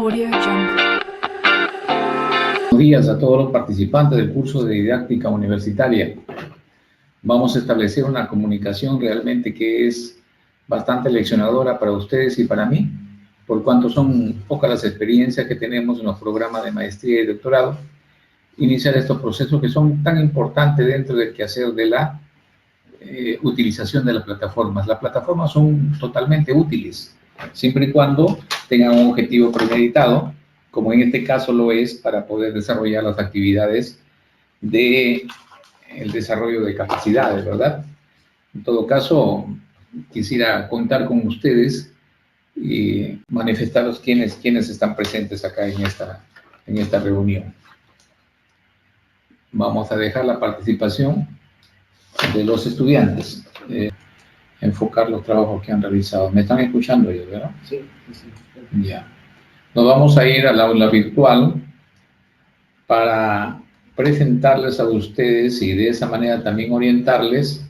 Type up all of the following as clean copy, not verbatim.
AudioJungle. Buenos días a todos los participantes del curso de didáctica universitaria. Vamos a establecer una comunicación realmente que es bastante leccionadora para ustedes y para mí, por cuanto son pocas las experiencias que tenemos en los programas de maestría y doctorado. Iniciar estos procesos que son tan importantes dentro del quehacer de la utilización de las plataformas. Las plataformas son totalmente útiles, siempre y cuando tengan un objetivo premeditado, como en este caso lo es para poder desarrollar las actividades del desarrollo de capacidades, ¿verdad? En todo caso, quisiera contar con ustedes y manifestaros quiénes están presentes acá en esta reunión. Vamos a dejar la participación de los estudiantes, enfocar los trabajos que han realizado. ¿Me están escuchando ellos, verdad? Sí, sí. Ya. Nos vamos a ir al aula virtual para presentarles a ustedes y de esa manera también orientarles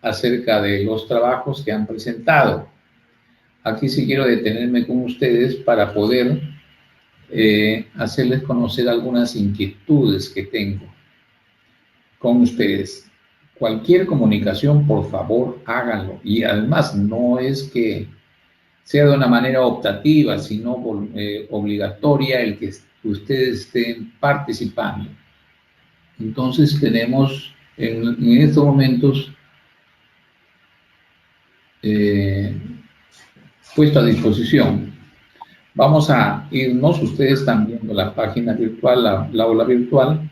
acerca de los trabajos que han presentado. Aquí sí quiero detenerme con ustedes para poder hacerles conocer algunas inquietudes que tengo con ustedes. Cualquier comunicación, por favor, háganlo. Y además, no es que sea de una manera optativa, sino obligatoria el que ustedes estén participando. Entonces, tenemos en estos momentos puesto a disposición. Vamos a irnos, ustedes están viendo la página virtual, la aula virtual,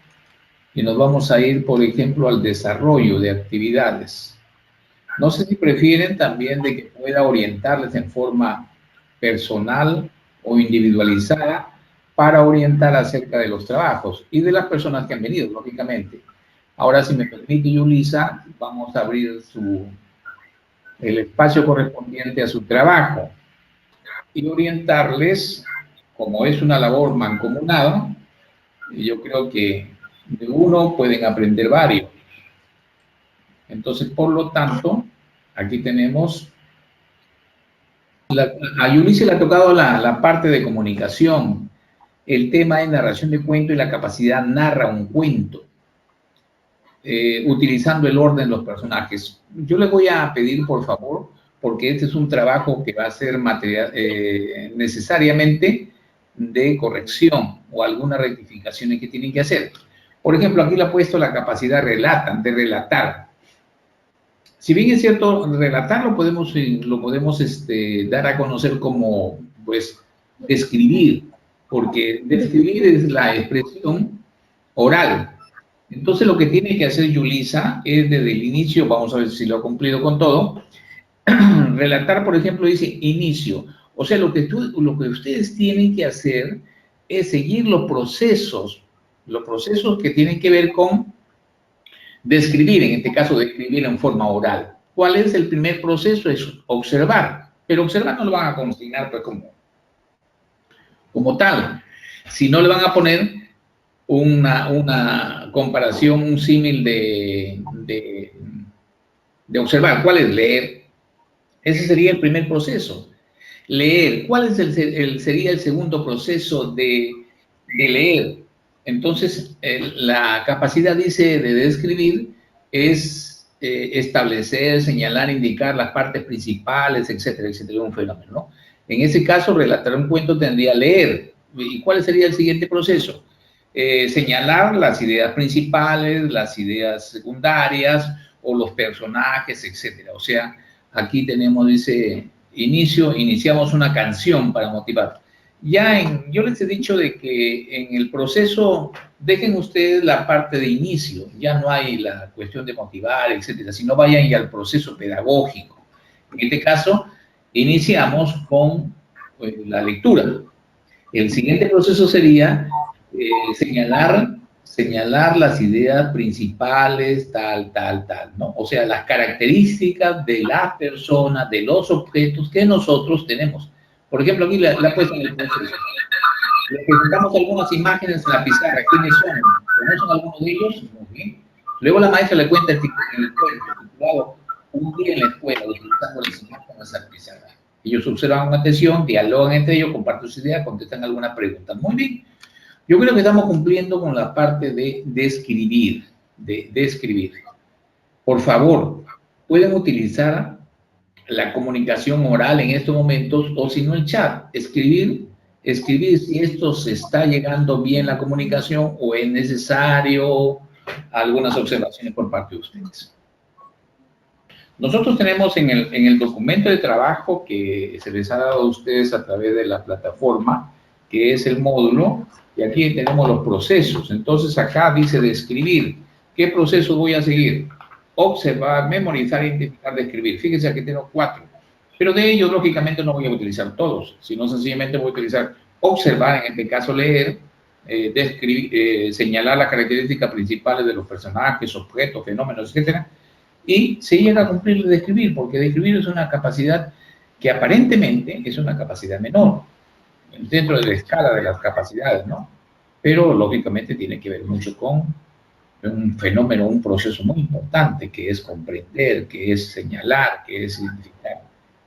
y nos vamos a ir, por ejemplo, al desarrollo de actividades. No sé si prefieren también de que pueda orientarles en forma personal o individualizada para orientar acerca de los trabajos y de las personas que han venido, lógicamente. Ahora, si me permite, Yulisa, vamos a abrir el espacio correspondiente a su trabajo y orientarles, como es una labor mancomunada, yo creo que de uno pueden aprender varios. Entonces, por lo tanto, aquí tenemos, a Yulisa le ha tocado la parte de comunicación. El tema es narración de cuento y la capacidad narra un cuento, utilizando el orden de los personajes. Yo les voy a pedir, por favor, porque este es un trabajo que va a ser necesariamente de corrección o algunas rectificaciones que tienen que hacer. Por ejemplo, aquí le ha puesto la capacidad de relatar. Si bien es cierto, relatar lo podemos dar a conocer como, pues, describir, porque describir es la expresión oral. Entonces, lo que tiene que hacer Yulisa es desde el inicio, vamos a ver si lo ha cumplido con todo, relatar, por ejemplo, dice inicio. O sea, lo que ustedes tienen que hacer es seguir los procesos que tienen que ver con describir, en este caso describir en forma oral. ¿Cuál es el primer proceso? Es observar, pero observar no lo van a consignar pues, como tal, sino le van a poner una comparación, un símil de observar. ¿Cuál es? Leer. Ese sería el primer proceso. Leer. ¿Cuál es sería el segundo proceso de leer? Entonces, la capacidad, dice, de describir es establecer, señalar, indicar las partes principales, etcétera, etcétera, un fenómeno, ¿no? En ese caso, relatar un cuento tendría leer. ¿Y cuál sería el siguiente proceso? Señalar las ideas principales, las ideas secundarias o los personajes, etcétera. O sea, aquí tenemos, dice, iniciamos una canción para motivar. Yo les he dicho de que en el proceso dejen ustedes la parte de inicio, ya no hay la cuestión de motivar, etcétera, sino vayan ya al proceso pedagógico. En este caso, iniciamos con la lectura. El siguiente proceso sería señalar las ideas principales, tal, ¿no? O sea, las características de las personas, de los objetos que nosotros tenemos. Por ejemplo, aquí la he puesto en el proceso. Le presentamos algunas imágenes en la pizarra. ¿Quiénes son? ¿Conocen algunos de ellos? Muy bien. Luego la maestra le cuenta el cuento titulado Un día en la escuela, utilizando las imágenes en la pizarra. Ellos observan con atención, dialogan entre ellos, comparten sus ideas, contestan algunas preguntas. Muy bien. Yo creo que estamos cumpliendo con la parte de describir, de describir. Por favor, pueden utilizar la comunicación oral en estos momentos o si no el chat, escribir si esto se está llegando bien la comunicación o es necesario algunas observaciones por parte de ustedes. Nosotros tenemos en el documento de trabajo que se les ha dado a ustedes a través de la plataforma, que es el módulo, y aquí tenemos los procesos. Entonces acá dice describir. ¿Qué proceso voy a seguir? Observar, memorizar, identificar, describir. Fíjense, aquí tengo 4. Pero de ellos, lógicamente, no voy a utilizar todos, sino sencillamente voy a utilizar observar, en este caso leer, describir, señalar las características principales de los personajes, objetos, fenómenos, etcétera, y se llega a cumplir de describir, porque describir es una capacidad que aparentemente es una capacidad menor, dentro de la escala de las capacidades, ¿no? Pero lógicamente tiene que ver mucho con un fenómeno, un proceso muy importante, que es comprender, que es señalar, que es identificar.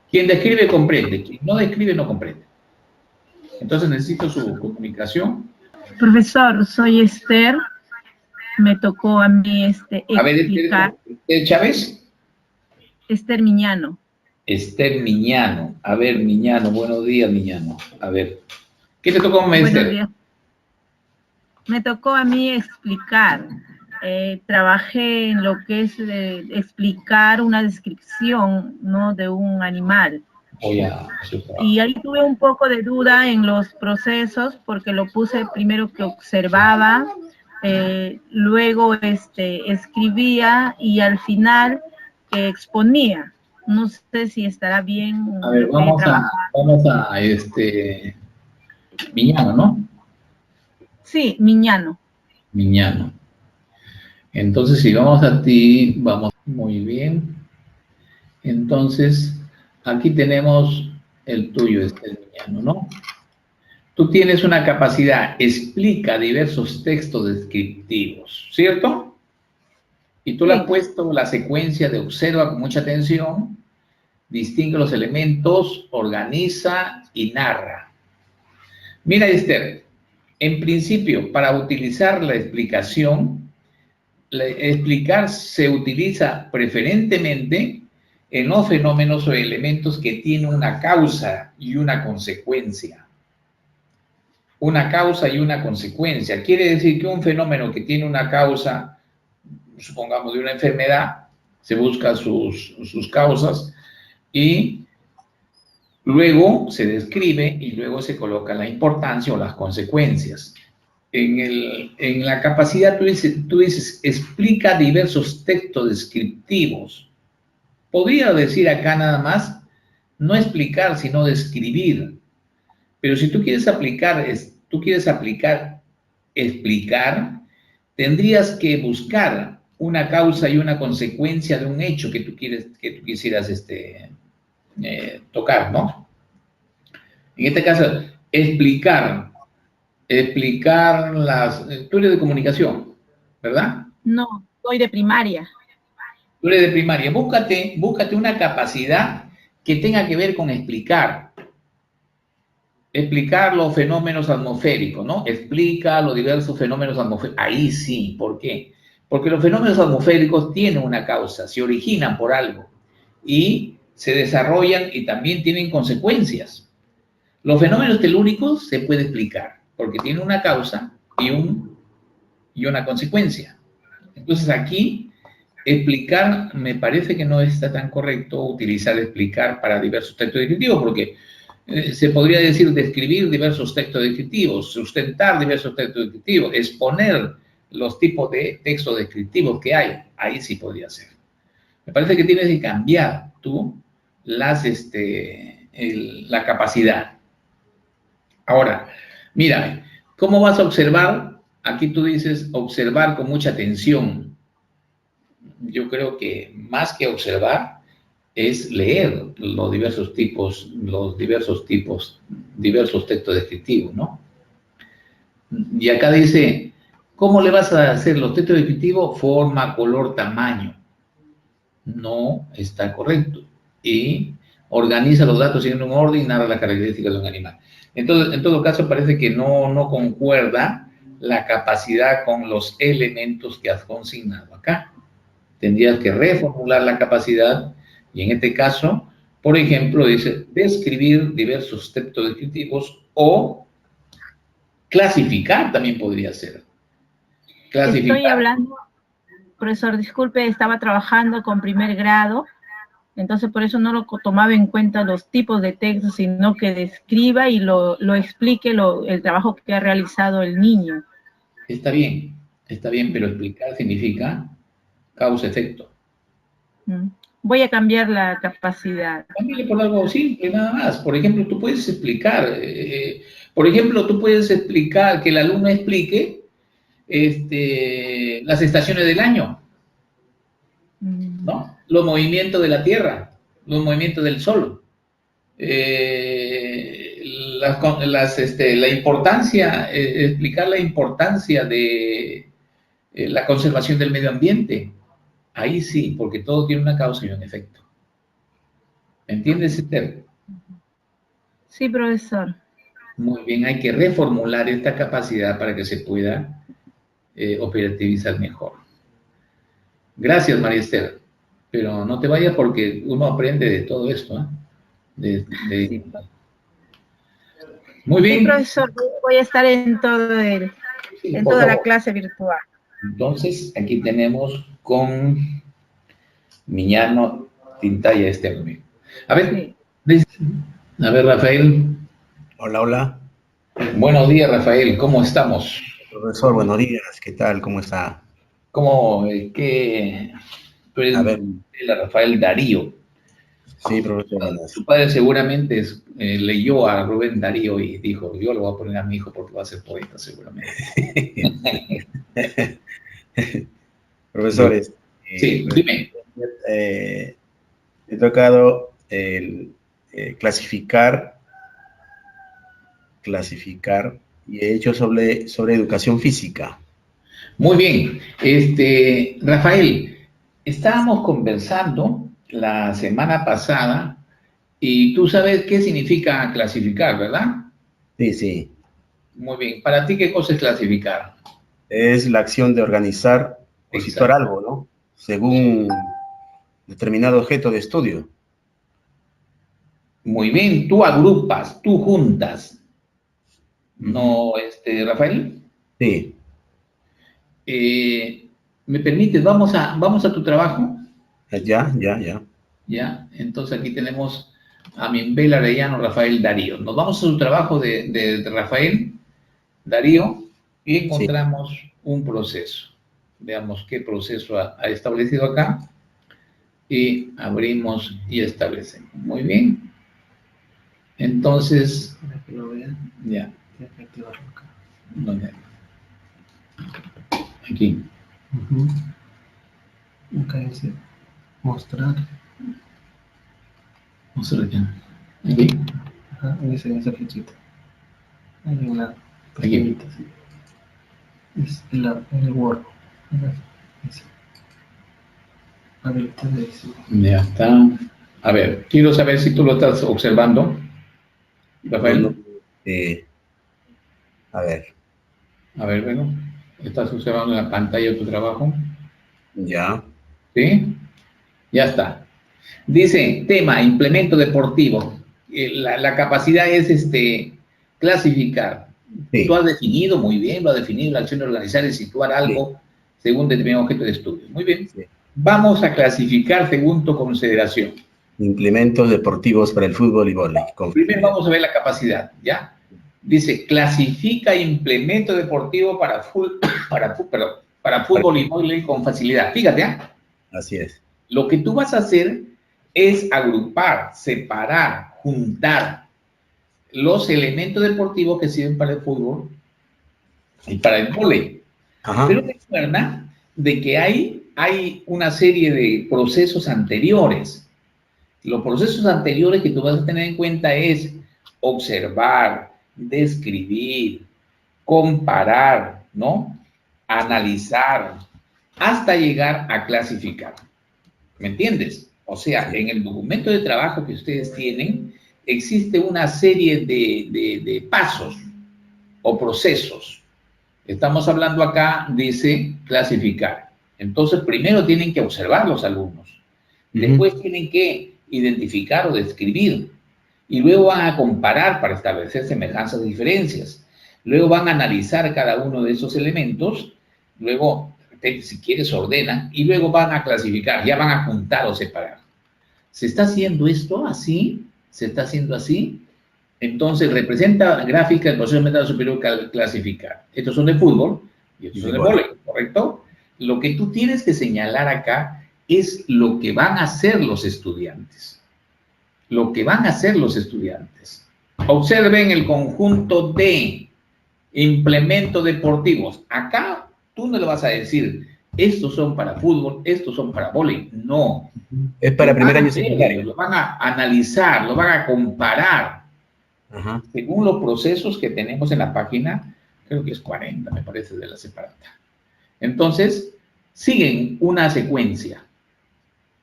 Quien describe comprende, quien no describe no comprende. Entonces necesito su comunicación. Profesor, soy Esther. Me tocó a mí explicar. ¿Esther Chávez? Esther Miñano. Esther Miñano. A ver, Miñano, buenos días, Miñano. A ver, ¿qué te tocó a mí, Esther? Buenos días. Me tocó a mí explicar. Trabajé en lo que es explicar una descripción, ¿no?, de un animal. Oh, yeah. Y ahí tuve un poco de duda en los procesos, porque lo puse primero que observaba, luego escribía y al final exponía. No sé si estará bien. A ver, vamos a Miñano, ¿no? Sí, Miñano. Miñano. Entonces, si vamos a ti, vamos muy bien. Entonces, aquí tenemos el tuyo, Miñano, ¿no? Tú tienes una capacidad, explica diversos textos descriptivos, ¿cierto? Y tú le has puesto la secuencia de observa con mucha atención, distingue los elementos, organiza y narra. Mira, Esther, en principio, para utilizar la explicación, explicar se utiliza preferentemente en los fenómenos o elementos que tienen una causa y una consecuencia. Una causa y una consecuencia. Quiere decir que un fenómeno que tiene una causa, supongamos de una enfermedad, se busca sus causas y luego se describe y luego se coloca la importancia o las consecuencias. En la capacidad tú dices, explica diversos textos descriptivos. Podría decir acá nada más, no explicar, sino describir. Pero si tú quieres explicar, tendrías que buscar una causa y una consecuencia de un hecho que tú quisieras tocar, ¿no? En este caso, explicar tú eres de comunicación, ¿verdad? No, soy de primaria. Tú eres de primaria. Búscate una capacidad que tenga que ver con explicar los fenómenos atmosféricos, ¿no? Explica los diversos fenómenos atmosféricos. Ahí sí, ¿por qué? Porque los fenómenos atmosféricos tienen una causa, se originan por algo y se desarrollan y también tienen consecuencias. Los fenómenos telúricos se puede explicar porque tienen una causa y una consecuencia. Entonces aquí explicar me parece que no está tan correcto utilizar explicar para diversos textos descriptivos porque se podría decir describir diversos textos descriptivos, sustentar diversos textos descriptivos, exponer los tipos de textos descriptivos que hay. Ahí sí podría ser. Me parece que tienes que cambiar tú la capacidad. Ahora, mira, ¿cómo vas a observar? Aquí tú dices observar con mucha atención. Yo creo que más que observar es leer los diversos textos descriptivos, ¿no? Y acá dice, ¿cómo le vas a hacer los textos descriptivos? Forma, color, tamaño. No está correcto. Y organiza los datos siguiendo un orden y narra las características de un animal. Entonces, en todo caso, parece que no concuerda la capacidad con los elementos que has consignado acá. Tendrías que reformular la capacidad y en este caso, por ejemplo, dice describir diversos textos descriptivos o clasificar también podría ser. Clasificar. Estoy hablando, profesor, disculpe, estaba trabajando con primer grado, entonces por eso no lo tomaba en cuenta los tipos de textos, sino que describa y lo explique el trabajo que ha realizado el niño. Está bien, pero explicar significa causa-efecto. Voy a cambiar la capacidad. Cámbiale por algo simple, nada más. Por ejemplo, tú puedes explicar, que el alumno explique las estaciones del año, ¿no? Los movimientos de la Tierra, los movimientos del Sol, la importancia, explicar la importancia de la conservación del medio ambiente. Ahí sí, porque todo tiene una causa y un efecto. ¿Me entiendes, Esther? Sí, profesor. Muy bien, hay que reformular esta capacidad para que se pueda operativizar mejor. Gracias, María Esther. Pero no te vayas porque uno aprende de todo esto. Sí. Muy bien. Sí, profesor, voy a estar en toda la clase virtual. Entonces, aquí tenemos con Miñano, Tintaya, Esther. A ver, sí. A ver, Rafael. Hola, hola. Buenos días, Rafael, ¿cómo estamos? Profesor, buenos días, ¿qué tal? ¿Cómo está? ¿Cómo, qué? A ver. Rafael Darío. Sí, profesor. Su padre seguramente leyó a Rubén Darío y dijo, yo lo voy a poner a mi hijo porque va a ser poeta, seguramente. Profesores. Sí, dime. He tocado clasificar y he hecho sobre educación física. Muy bien. Rafael, estábamos conversando la semana pasada y tú sabes qué significa clasificar, ¿verdad? Sí, sí. Muy bien. ¿Para ti qué cosa es clasificar? Es la acción de organizar o situar algo, ¿no? Según determinado objeto de estudio. Muy bien. Tú agrupas, tú juntas. ¿No, Rafael? Sí. ¿Me permites? ¿Vamos a tu trabajo? Ya. Ya, entonces aquí tenemos a Mimbel Arellano, Rafael Darío. Nos vamos a su trabajo de Rafael Darío y encontramos un proceso. Veamos qué proceso ha establecido acá y abrimos y establecemos. Muy bien. Entonces, ya. ¿Dónde? Aquí. Acá dice mostrar. Mostrar acá. Aquí. Ajá, dice esa flechita. Hay una pequeñita. Es el Word. A ver, ustedes. Ya está. A ver, quiero saber si tú lo estás observando, Rafael. A ver. A ver, bueno, ¿estás observando en la pantalla tu trabajo? Ya. ¿Sí? Ya está. Dice, tema, implemento deportivo. La capacidad es clasificar. Sí. Tú has definido muy bien, lo has definido la acción de organizar y situar algo según determinado objeto de estudio. Muy bien. Sí. Vamos a clasificar según tu consideración. Implementos deportivos para el fútbol y vóley. Primero vamos a ver la capacidad, ¿ya? Dice, clasifica implemento deportivo para fútbol y vóley con facilidad. Fíjate, ¿eh? Así es. Lo que tú vas a hacer es agrupar, separar, juntar los elementos deportivos que sirven para el fútbol y para el vóley. Pero recuerda de que hay una serie de procesos anteriores. Los procesos anteriores que tú vas a tener en cuenta es observar, describir, comparar, ¿no? Analizar, hasta llegar a clasificar. ¿Me entiendes? O sea, en el documento de trabajo que ustedes tienen, existe una serie de pasos o procesos. Estamos hablando acá, dice, clasificar. Entonces, primero tienen que observar los alumnos. Después tienen que identificar o describir. Y luego van a comparar para establecer semejanzas y diferencias. Luego van a analizar cada uno de esos elementos. Luego, si quieres, ordenan. Y luego van a clasificar. Ya van a juntar o separar. ¿Se está haciendo esto así? ¿Se está haciendo así? Entonces, representa gráfica el proceso mental superior clasificar. Estos son de fútbol y estos son de vóley, ¿correcto? Lo que tú tienes que señalar acá es lo que van a hacer los estudiantes. Lo que van a hacer los estudiantes. Observen el conjunto de implementos deportivos. Acá tú no le vas a decir, estos son para fútbol, estos son para vóley. No. Es para primer año secundario. Lo van a analizar, lo van a comparar. Según los procesos que tenemos en la página, creo que es 40, me parece, de la separata. Entonces, siguen una secuencia,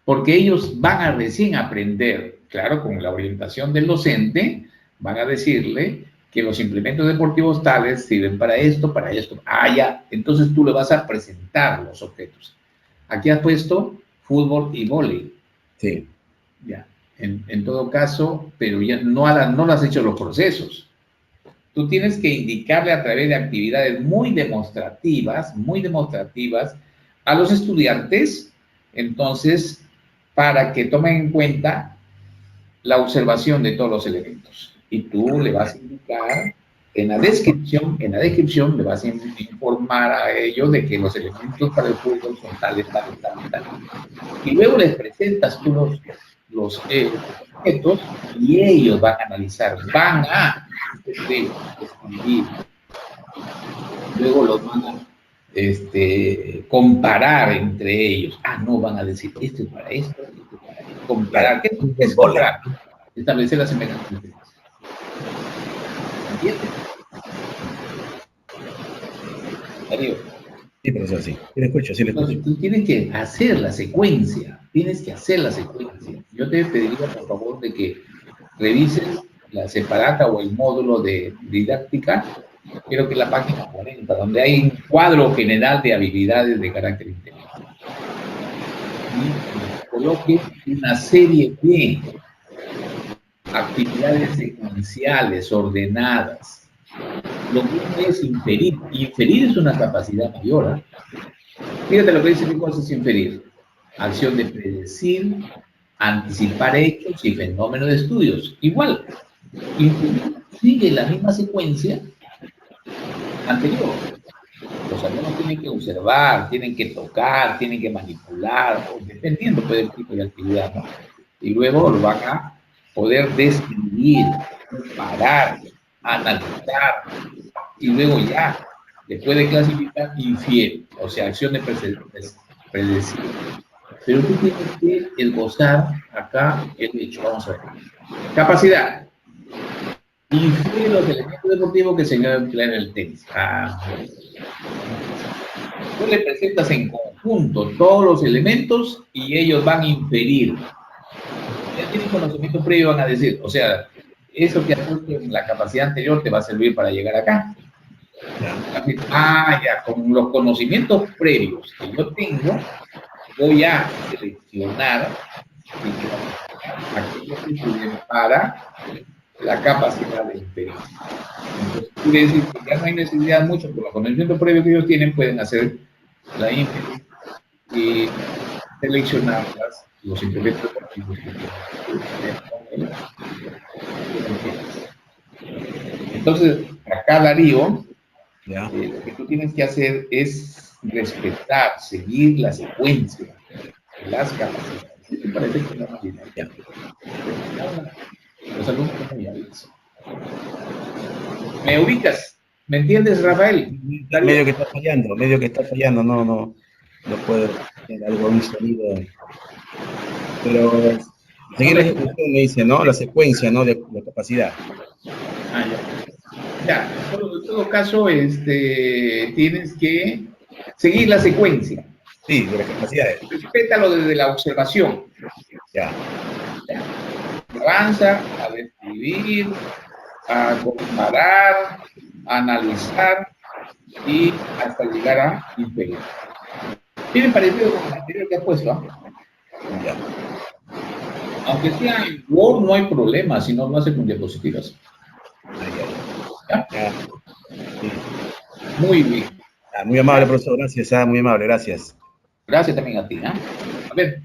porque ellos van a recién aprender, claro, con la orientación del docente, van a decirle que los implementos deportivos tales sirven para esto, para esto. Ah, ya, entonces tú le vas a presentar los objetos. Aquí has puesto fútbol y vóley. Sí. Ya. En todo caso, pero ya no lo has hecho los procesos. Tú tienes que indicarle a través de actividades muy demostrativas a los estudiantes, entonces, para que tomen en cuenta la observación de todos los elementos. Y tú le vas a indicar en la descripción le vas a informar a ellos de que los elementos para el fútbol son tales. Y luego les presentas tú los objetos y ellos van a analizar, van a escribir. Luego los van a comparar entre ellos. Ah, no, van a decir, esto es para esto, esto es para esto. Comparar. ¿Qué es comparar? Establecer las semejanzas. ¿Entiendes? Darío. Sí, profesor, sí. Sí, le escucho, sí le escucho. Entonces, tú tienes que hacer la secuencia. Yo te pediría, por favor, de que revises la separata o el módulo de didáctica, creo que es la página 40, donde hay un cuadro general de habilidades de carácter intelectual. Y coloque una serie de actividades secuenciales, ordenadas. Lo que es inferir. Inferir es una capacidad mayor. ¿Eh? Fíjate lo que dice, ¿qué cosa es inferir? Acción de predecir, anticipar hechos y fenómenos de estudios. Igual, inferir sigue la misma secuencia anterior. Los alumnos tienen que observar, tienen que tocar, tienen que manipular, dependiendo pues, del tipo de actividad, ¿no? Y luego lo van a poder describir, comparar, analizar, y luego ya, después de clasificar, infiere, o sea, acción de predecir. Pero tú tienes que esbozar acá el hecho. Vamos a ver. Capacidad. Infiere los elementos deportivos que se van a emplear en el tenis. Tú le presentas en conjunto todos los elementos y ellos van a inferir. Ya tienen conocimiento previo, van a decir, o sea, eso que has puesto en la capacidad anterior te va a servir para llegar acá. Ya, con los conocimientos previos que yo tengo, voy a seleccionar aquellos que sirven para la capacidad de inferir. Entonces, quiere decir que ya no hay necesidad mucho, por los conocimientos previos que ellos tienen, pueden hacer la inferir y seleccionar los implementos deportivos que tienen. Entonces, acá Darío, lo que tú tienes que hacer es respetar, seguir la secuencia de las capacidades. Me parece que es la manera. Los alumnos son muy hábiles. ¿Me ubicas? ¿Me entiendes, Rafael? Medio que está fallando, no puedo tener algún sonido. Pero seguir la ejecución me dice, ¿no? La secuencia, ¿no? De capacidad. Ya, en todo caso, tienes que seguir la secuencia. Sí, de las capacidades. Respétalo desde la observación. Ya. Ya. Avanza a describir, a comparar, a analizar y hasta llegar a inferir. Tiene parecido con el anterior que has puesto, ¿ah? Ya. Aunque sea en Word no hay problema, si no lo hace con diapositivas. ¿Ya? Ya. Sí. Muy bien. Ah, muy amable, profesor, gracias, muy amable, gracias. Gracias también a ti, ¿ah? A ver,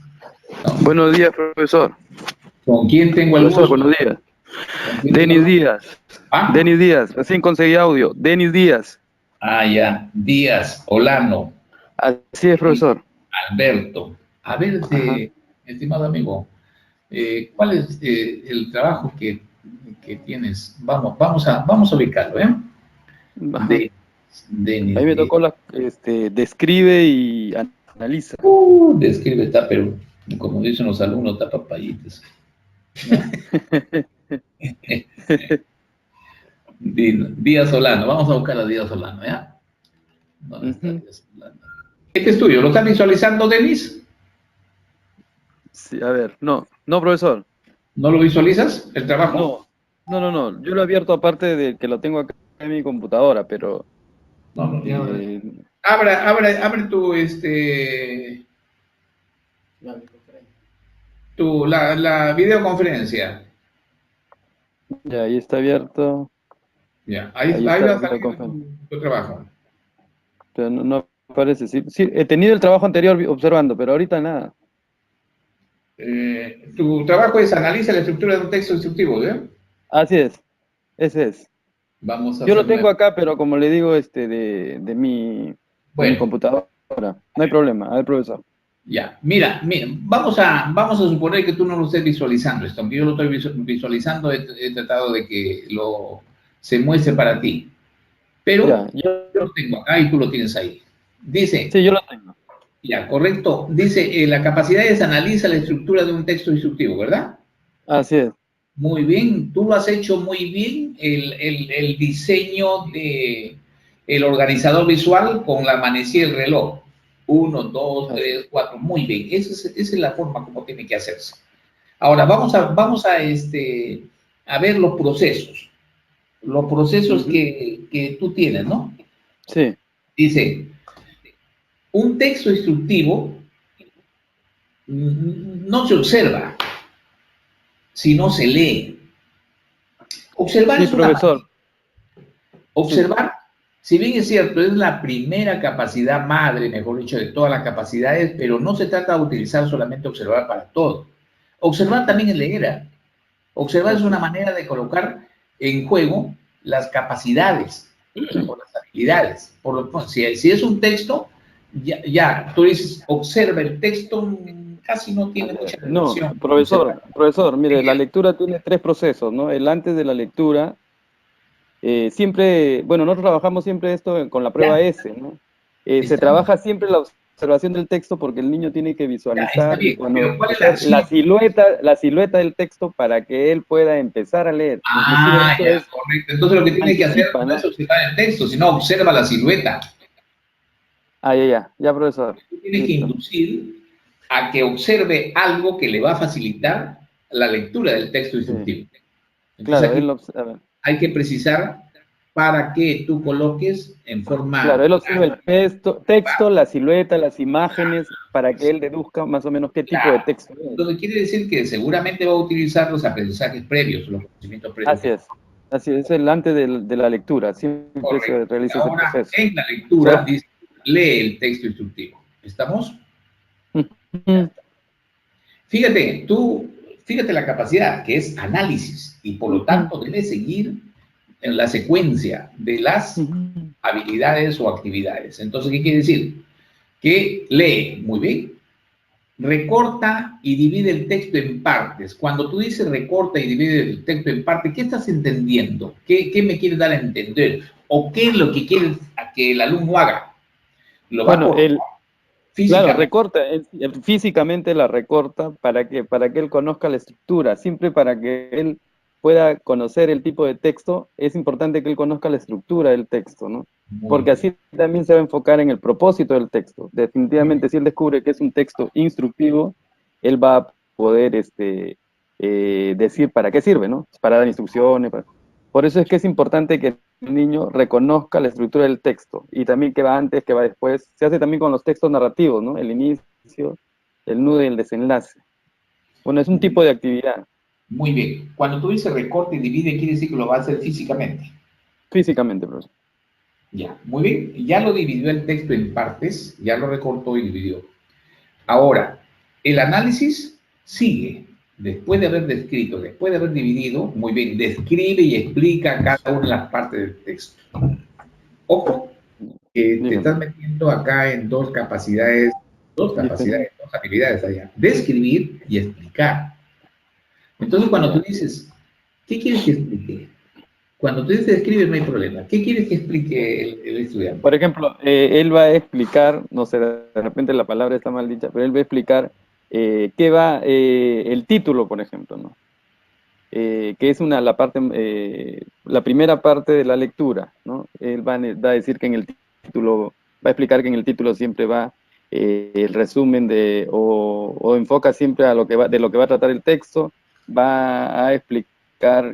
Buenos días, profesor. ¿con quién tengo el Profesor, gusto? buenos días. ¿Con quién tengo el Denis gusto? Díaz. ¿Ah? Denis Díaz, recién conseguí audio. Denis Díaz. Ah, ya. Díaz, Olano, Así es, profesor. Alberto. A ver, Ajá. estimado amigo, ¿cuál es el trabajo que tienes? Vamos a ubicarlo, ¿eh? Ajá. Denis Ahí me Díaz. tocó describe y analiza. Describe, está, pero como dicen los alumnos, está papayitas. ¿No? Díaz Solano, vamos a buscar a Díaz Solano, ¿ya? ¿Dónde está Ujú. Díaz Solano? Este es tuyo, ¿lo estás visualizando, Denis? Sí, a ver, no, profesor. ¿No lo visualizas, el trabajo? No. Yo lo he abierto aparte de que lo tengo acá en mi computadora, pero No, ya. eh, Abre la videoconferencia. ya ahí está abierto. Ya, Ahí ahí está va la a salir videoconferencia. tu trabajo. Pero no aparece. Sí, he tenido el trabajo anterior observando, pero ahorita nada. Tu trabajo es analiza la estructura de un texto instructivo, ¿eh? Así es, ese es. Vamos a Yo lo hacer tengo nuevo. acá, pero como le digo, de mi Bueno, computadora. No hay problema. A ver, profesor. ya. Mira, vamos a suponer que tú no lo estés visualizando esto, aunque yo lo estoy visualizando, he tratado de que se muestre para ti. Pero Ya, yo lo tengo acá y tú lo tienes ahí. Dice, sí, yo lo tengo. ya, correcto. Dice, la capacidad es analiza la estructura de un texto instructivo, ¿verdad? Así es. Muy bien, tú lo has hecho muy bien, el diseño de el organizador visual con la manecilla y el reloj. 1, 2, Así. 3, 4, muy bien. Esa es la forma como tiene que hacerse. Ahora, a ver los procesos Ujú. que tú tienes, ¿no? Sí, Dice, un texto instructivo no se observa, sino se lee. Observar sí, es una manera. profesor. Sí, Observar, si bien es cierto, es la primera capacidad madre, mejor dicho, de todas las capacidades, pero no se trata de utilizar solamente observar para todo. Observar también es leer. Observar es así una es. manera de colocar en juego las capacidades o las habilidades. Si es un texto, tú dices, observa el texto, casi no tiene mucha No, relación con observar. profesor, mire, la lectura tiene tres procesos, ¿no? El antes de la lectura, siempre, bueno, nosotros trabajamos siempre esto con la Ya, prueba S, ¿no? Se está bien, trabaja siempre la observación del texto porque el niño tiene que ya, está visualizar y bien. Pero ¿cuál es la conocer acción? la silueta del texto para que él pueda empezar a leer. Inclusive Ah, esto ya, es correcto. Entonces lo que tiene que hacer anticipa, no es ¿no? observar el texto, sino observa la silueta. Ah, ya, profesor. Tú tienes que Listo. inducir a que observe algo que le va a facilitar la lectura del texto Sí, instructivo. Entonces claro, aquí él observa. hay que precisar para que tú coloques en Claro, forma él observa el texto, clara. la silueta, las imágenes, para que él deduzca más o menos qué tipo de texto es. Lo que quiere decir que seguramente va a utilizar los aprendizajes previos, los conocimientos previos Así que es, así es el antes de la lectura, siempre se correcto. realiza ese Ahora, proceso. en la lectura, So- dice, lee el texto instructivo. ¿Estamos? Ujú, Fíjate la capacidad que es análisis y por lo ujú, tanto debe seguir en la secuencia de las ujú. habilidades o actividades. Entonces, ¿qué quiere decir? Que lee muy bien, recorta y divide el texto en partes. Cuando tú dices recorta y divide el texto en partes, ¿qué estás entendiendo? ¿Qué me quieres dar a entender? ¿O qué es lo que quieres a que el alumno haga? Lo va a Bueno, cortar claro, físicamente. recorta, físicamente la recorta para que él conozca la estructura, siempre para que él pueda conocer el tipo de texto, es importante que él conozca la estructura del texto, ¿no? Muy Porque bien. así también se va a enfocar en el propósito del texto. Muy bien. Definitivamente, si él descubre que es un texto instructivo, él va a poder decir para qué sirve, ¿no? Para dar instrucciones. Por eso es que es importante que el niño reconozca la estructura del texto, y también qué va antes, qué va después. Se hace también con los textos narrativos, ¿no? El inicio, el nudo y el desenlace. Bueno, es un tipo de actividad. Muy bien. Cuando tú dices recorte y divide, quiere decir que lo va a hacer físicamente. Físicamente, profesor. Ya, muy bien. Ya lo dividió el texto en partes, ya lo recortó y dividió. Ahora, el análisis sigue. Después de haber descrito, después de haber dividido, muy bien, describe y explica cada una de las partes del texto. Ojo, que te estás metiendo acá en dos capacidades, dos habilidades allá. Describir y explicar. Entonces, cuando tú dices, ¿qué quieres que explique? Cuando tú dices describe, no hay problema. ¿Qué quieres que explique el estudiante? Por ejemplo, él va a explicar, no sé, de repente la palabra está mal dicha, pero él va a explicar qué va el título, por ejemplo, ¿no? Que es la primera parte de la lectura, ¿no? Él va a decir que en el título, va a explicar que en el título siempre va el resumen o enfoca siempre a de lo que va a tratar el texto, va a explicar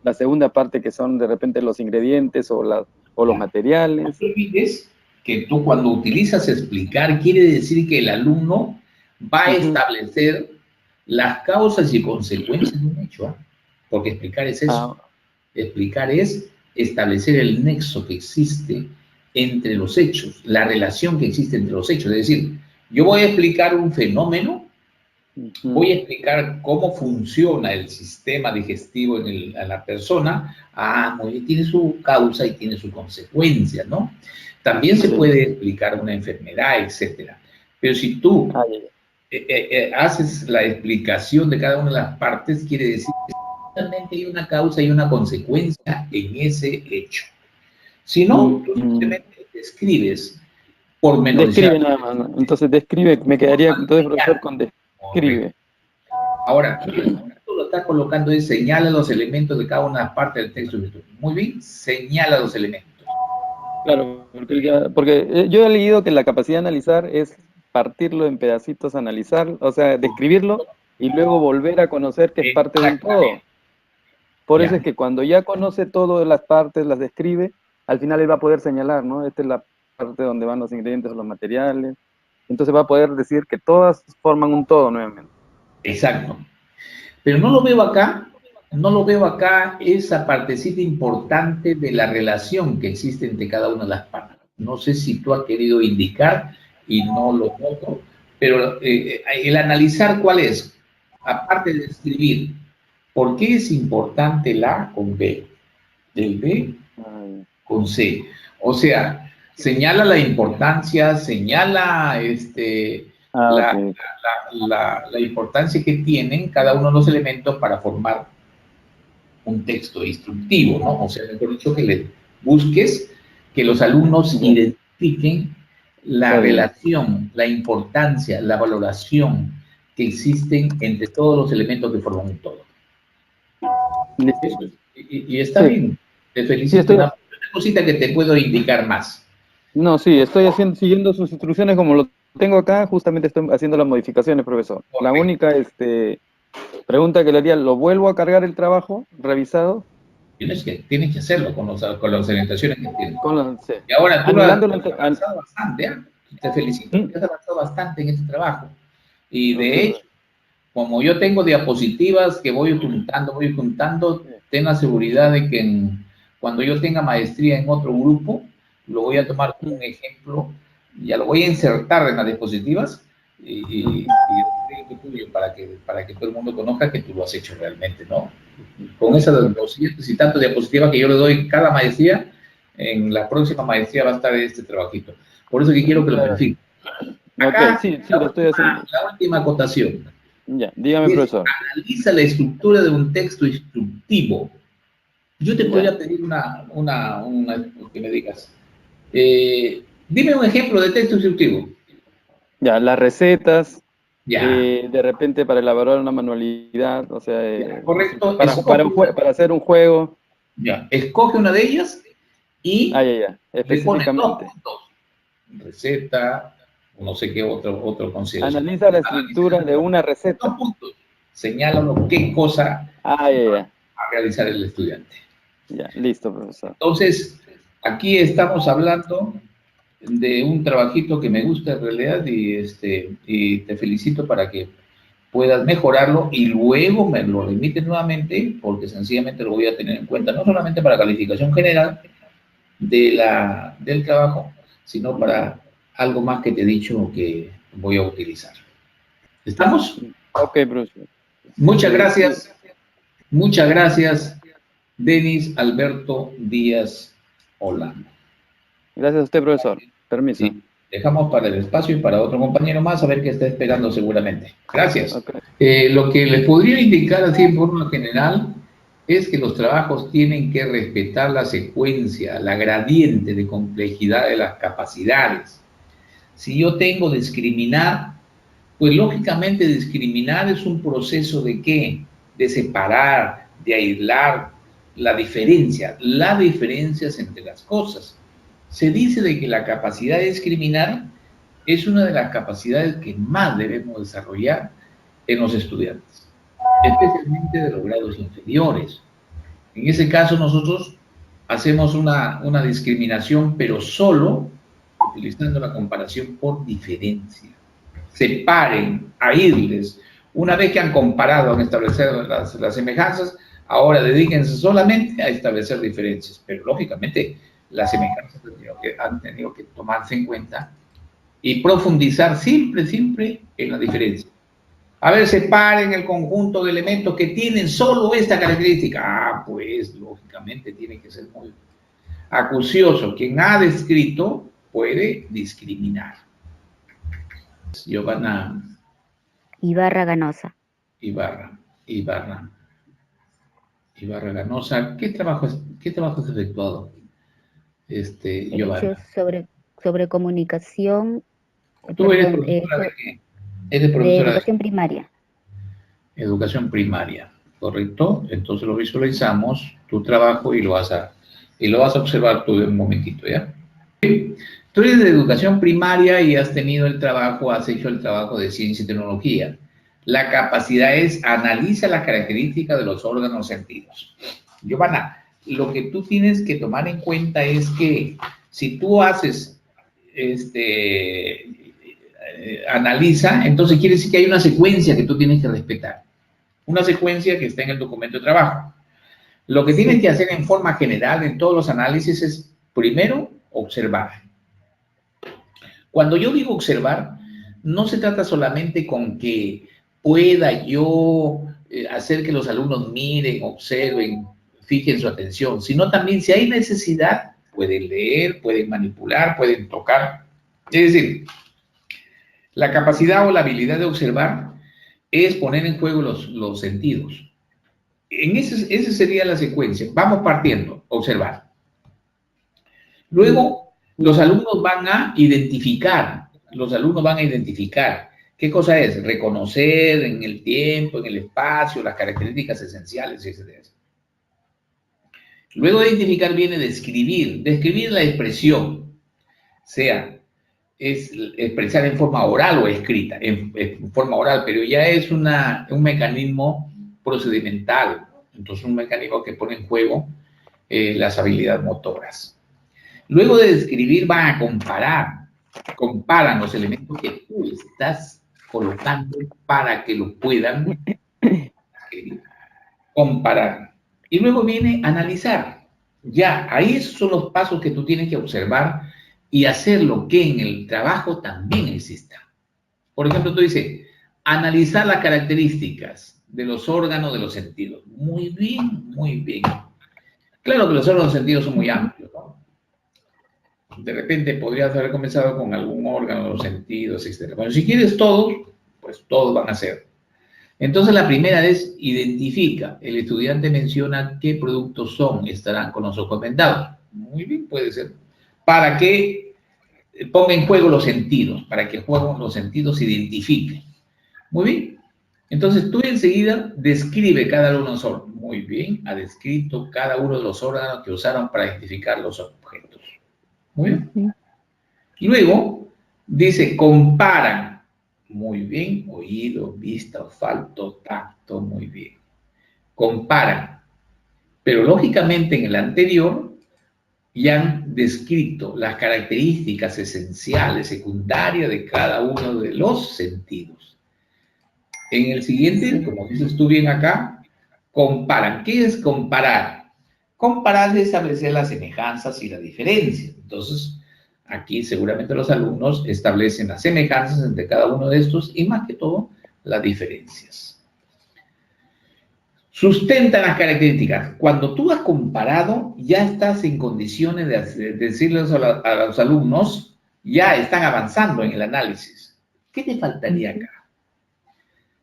la segunda parte, que son de repente los ingredientes o los materiales. No te olvides que tú, cuando utilizas explicar, quiere decir que el alumno va a establecer las causas y consecuencias de un hecho, ¿eh? Porque explicar es eso. Explicar es establecer el nexo que existe entre los hechos, la relación que existe entre los hechos. Es decir, yo voy a explicar un fenómeno, voy a explicar cómo funciona el sistema digestivo en la persona. Muy bien, tiene su causa y tiene su consecuencia, ¿no? También se puede explicar una enfermedad, etcétera. Pero si tú haces la explicación de cada una de las partes, quiere decir que realmente hay una causa y una consecuencia en ese hecho. Si no, tú simplemente describes por Describe nada más, ¿no? Entonces describe, me quedaría entonces, profesor, con describe. Ahora, tú lo estás colocando es señala los elementos de cada una parte del texto. Muy bien, señala los elementos. Claro, porque yo he leído que la capacidad de analizar es partirlo en pedacitos, analizar, o sea, describirlo y luego volver a conocer que es parte de un todo. Por eso es que cuando ya conoce todas las partes, las describe, al final él va a poder señalar, ¿no? Esta es la parte donde van los ingredientes o los materiales. Entonces va a poder decir que todas forman un todo nuevamente. Exacto. Pero no lo veo acá esa partecita importante de la relación que existe entre cada una de las partes. No sé si tú has querido indicar y no lo noto, pero el analizar cuál es, aparte de escribir, ¿por qué es importante la A con B? El B con C. O sea, señala la importancia, señala la importancia que tienen cada uno de los elementos para formar un texto instructivo, ¿no? O sea, mejor dicho, que le busques que los alumnos identifiquen la relación, la importancia, la valoración que existen entre todos los elementos que forman un todo. Y está bien, te felicito. Una cosita que te puedo indicar más. No, sí, estoy siguiendo sus instrucciones como lo tengo acá, justamente estoy haciendo las modificaciones, profesor. La única pregunta que le haría, ¿lo vuelvo a cargar el trabajo revisado? Tienes que hacerlo con las orientaciones que tienes. Sí. Y ahora tú has avanzado bastante, ¿eh? Te felicito, has avanzado bastante en este trabajo. Y de hecho, como yo tengo diapositivas que voy juntando, ten la seguridad de que cuando yo tenga maestría en otro grupo, lo voy a tomar como un ejemplo, ya lo voy a insertar en las diapositivas y para que todo el mundo conozca que tú lo has hecho realmente, ¿no? Con esas 200 y tantas diapositivas que yo le doy cada maestría, en la próxima maestría va a estar este trabajito. Por eso que quiero que lo verifique. Acá, sí, lo estoy haciendo. La última acotación. Ya, dígame, profesor. Analiza la estructura de un texto instructivo. Yo te podría pedir que me digas. Dime un ejemplo de texto instructivo. Ya, las recetas, de repente para elaborar una manualidad, o sea, correcto. Para hacer un juego. Ya, escoge una de ellas y específicamente. Receta, no sé qué otro consideración. Analiza la estructura de una receta. 2 puntos. Señálalo qué cosa Ya. a realizar el estudiante. Ya, listo, profesor. Entonces, aquí estamos hablando de un trabajito que me gusta en realidad y te felicito para que puedas mejorarlo y luego me lo remites nuevamente porque sencillamente lo voy a tener en cuenta, no solamente para calificación general del trabajo, sino para algo más que te he dicho que voy a utilizar. ¿Estamos? Ok, profesor. Muchas gracias, Denis Alberto Díaz Holanda. Gracias a usted, profesor. Permiso. Sí, dejamos para el espacio y para otro compañero más a ver qué está esperando seguramente. Gracias. Okay. Lo que les podría indicar así en forma general es que los trabajos tienen que respetar la secuencia, la gradiente de complejidad de las capacidades. Si yo tengo discriminar, pues lógicamente discriminar es un proceso de ¿qué? De separar, de aislar las diferencias entre las cosas. Se dice de que la capacidad de discriminar es una de las capacidades que más debemos desarrollar en los estudiantes, especialmente de los grados inferiores. En ese caso nosotros hacemos una discriminación, pero solo utilizando la comparación por diferencia. Separen, aísles. Una vez que han comparado, han establecido las semejanzas, ahora dedíquense solamente a establecer diferencias, pero lógicamente las semejanzas han tenido que tomarse en cuenta y profundizar siempre en la diferencia. A ver, separen el conjunto de elementos que tienen solo esta característica. Pues lógicamente tiene que ser muy acucioso. Quien ha descrito puede discriminar. Giovanna. Ibarra Ganosa. Ibarra Ganosa. ¿Qué trabajo has efectuado? Giovanna. Sobre comunicación. ¿Tú eres profesora de qué? ¿Eres profesora de educación primaria? Educación primaria, correcto. Entonces lo visualizamos, tu trabajo, y lo vas a observar tú en un momentito, ¿ya? Tú eres de educación primaria y has hecho el trabajo de ciencia y tecnología. La capacidad es analiza las características de los órganos sentidos. Giovanna, lo que tú tienes que tomar en cuenta es que si tú haces analiza, entonces quiere decir que hay una secuencia que tú tienes que respetar. Una secuencia que está en el documento de trabajo. Lo que tienes que hacer en forma general en todos los análisis es, primero, observar. Cuando yo digo observar, no se trata solamente con que pueda yo hacer que los alumnos miren, observen, fijen su atención, sino también si hay necesidad, pueden leer, pueden manipular, pueden tocar. Es decir, la capacidad o la habilidad de observar es poner en juego los sentidos. Esa sería la secuencia. Vamos partiendo, observar. Luego, los alumnos van a identificar. ¿Qué cosa es? Reconocer en el tiempo, en el espacio, las características esenciales, etc. Luego de identificar viene describir. Describir la expresión, es expresar en forma oral o escrita, en forma oral, pero ya es un mecanismo procedimental, entonces un mecanismo que pone en juego las habilidades motoras. Luego de describir van a comparan los elementos que tú estás colocando para que lo puedan escribir. Comparar. Y luego viene analizar. Ya, ahí esos son los pasos que tú tienes que observar y hacer lo que en el trabajo también exista. Por ejemplo, tú dices, analizar las características de los órganos de los sentidos. Muy bien, muy bien. Claro que los órganos de los sentidos son muy amplios, ¿no? De repente podrías haber comenzado con algún órgano de los sentidos, etc. Bueno, si quieres todos, pues todos van a ser. Entonces la primera es identifica. El estudiante menciona qué productos estarán con los ojos vendados. Muy bien, puede ser. Para que ponga en juego los sentidos, para que los sentidos se identifiquen. Muy bien. Entonces tú enseguida describe cada uno de los órganos. Muy bien, ha descrito cada uno de los órganos que usaron para identificar los objetos. Muy bien. Luego Dice, comparan. Muy bien, oído, vista, olfato, tacto, muy bien. Comparan. Pero lógicamente en el anterior ya han descrito las características esenciales, secundarias de cada uno de los sentidos. En el siguiente, como dices tú bien acá, comparan. ¿Qué es comparar? Comparar es establecer las semejanzas y las diferencias. Entonces, aquí seguramente los alumnos establecen las semejanzas entre cada uno de estos y más que todo las diferencias. Sustentan las características. Cuando tú has comparado, ya estás en condiciones de decirles a los alumnos, ya están avanzando en el análisis. ¿Qué te faltaría acá?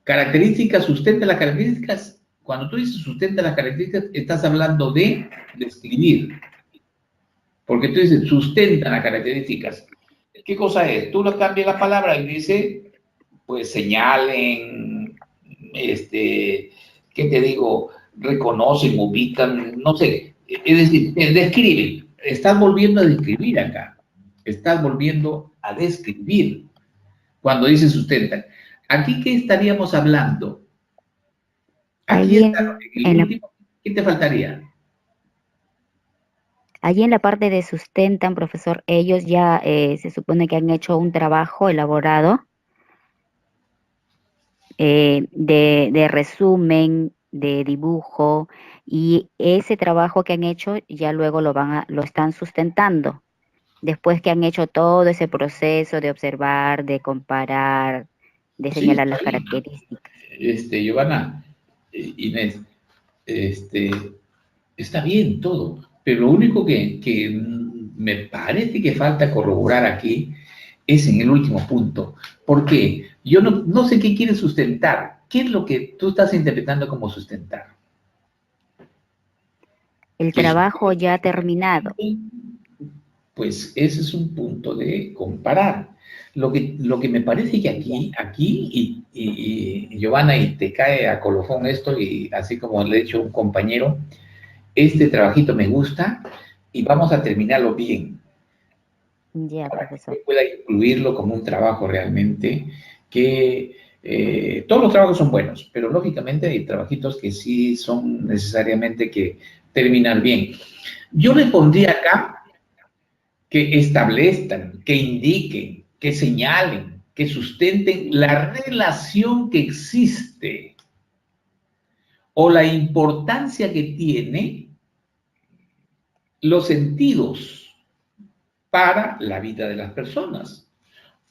Características, sustenta las características. Cuando tú dices sustenta las características, estás hablando de describir. Porque tú dices sustenta las características. ¿Qué cosa es? Tú lo cambias la palabra y dice, pues señalen, ¿qué te digo? Reconocen, ubican, no sé. Es decir, describen. Estás volviendo a describir acá. Estás volviendo a describir cuando dices sustentan. ¿Aquí qué estaríamos hablando? Aquí está, en el último, ¿qué te faltaría? Allí en la parte de sustentan, profesor, ellos ya se supone que han hecho un trabajo elaborado de resumen, de dibujo, y ese trabajo que han hecho ya luego lo están sustentando. Después que han hecho todo ese proceso de observar, de comparar, de Sí, señalar está las bien. características. Giovanna, Inés, está bien todo, pero lo único que me parece que falta corroborar aquí es en el último punto. ¿Por qué? Yo no sé qué quiere sustentar. ¿Qué es lo que tú estás interpretando como sustentar? El ¿Qué es? trabajo ya terminado. Pues ese es un punto de comparar. Lo que me parece que aquí y Giovanna, y te cae a colofón esto, y así como le he dicho a un compañero, este trabajito me gusta y vamos a terminarlo bien, Ya, para que profesor. yo pueda incluirlo como un trabajo realmente que todos los trabajos son buenos, pero lógicamente hay trabajitos que sí son necesariamente que terminar bien. Yo le pondría acá que establezcan, que indiquen, que señalen, que sustenten la relación que existe o la importancia que tiene los sentidos para la vida de las personas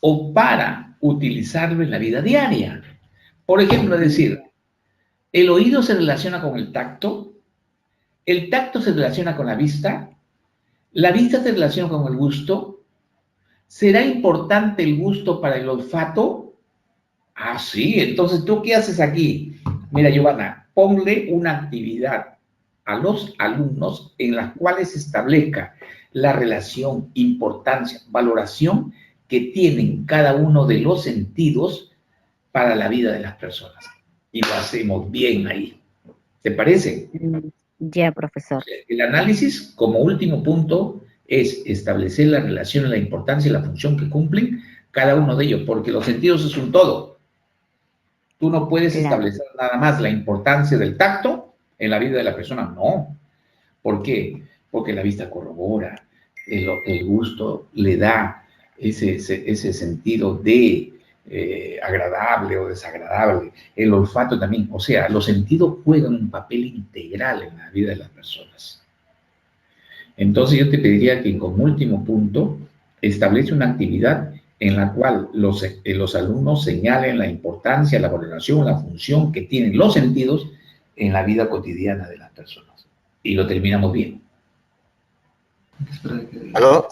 o para utilizarlo en la vida diaria. Por ejemplo, es decir, el oído se relaciona con el tacto se relaciona con la vista se relaciona con el gusto. ¿Será importante el gusto para el olfato? Ah, sí, entonces, ¿tú qué haces aquí? Mira, Giovanna, ponle una actividad a los alumnos en las cuales se establezca la relación, importancia, valoración que tienen cada uno de los sentidos para la vida de las personas. Y lo hacemos bien ahí. ¿Te parece? Ya, profesor. El análisis, como último punto, es establecer la relación, la importancia y la función que cumplen cada uno de ellos, porque los sentidos es un todo. Tú no puedes Claro. establecer nada más la importancia del tacto en la vida de la persona, no. ¿Por qué? Porque la vista corrobora, el gusto le da ese sentido de agradable o desagradable, el olfato también, o sea, los sentidos juegan un papel integral en la vida de las personas. Entonces yo te pediría que como último punto establece una actividad en la cual los alumnos señalen la importancia, la valoración, la función que tienen los sentidos en la vida cotidiana de las personas. Y lo terminamos bien. ¿Aló?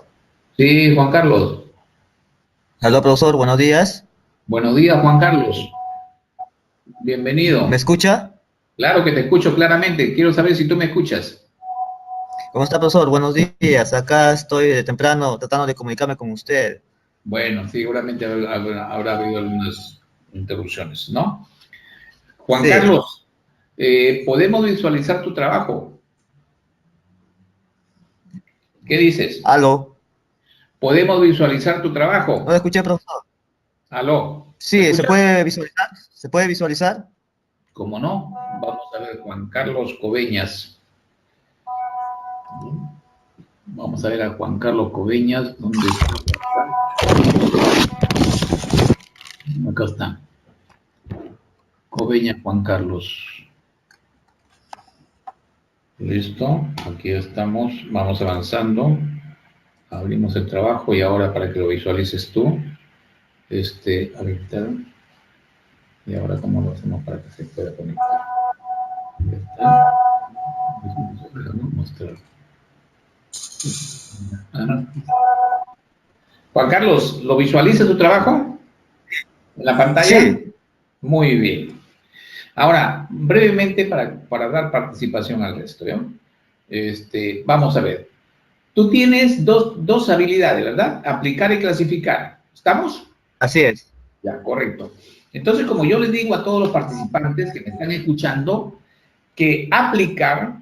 Sí, Juan Carlos. ¿Aló, profesor? Buenos días. Buenos días, Juan Carlos. Bienvenido. ¿Me escucha? Claro que te escucho claramente. Quiero saber si tú me escuchas. ¿Cómo está, profesor? Buenos días. Acá estoy de temprano tratando de comunicarme con usted. Bueno, seguramente habrá habido algunas interrupciones, ¿no? Juan Sí. Carlos, ¿podemos visualizar tu trabajo? ¿Qué dices? ¿Aló? ¿Podemos visualizar tu trabajo? No lo escuché, profesor. ¿Aló? Sí, ¿se puede visualizar? ¿Se puede visualizar? ¿Cómo no? Vamos a ver, Juan Carlos Coveñas. Vamos a ver a Juan Carlos Coveñas. ¿Dónde está? Acá está. Coveñas Juan Carlos. Listo, aquí estamos. Vamos avanzando. Abrimos el trabajo y ahora para que lo visualices tú. Habilitar. Y ahora cómo lo hacemos para que se pueda conectar. Ya está. Mostrar. Juan Carlos, ¿lo visualiza tu trabajo en la pantalla? Sí. Muy bien. Ahora, brevemente para dar participación al resto, ¿no? Vamos a ver. Tú tienes dos habilidades, ¿verdad? Aplicar y clasificar. ¿Estamos? Así es. Ya, correcto. Entonces, como yo les digo a todos los participantes que me están escuchando, que aplicar,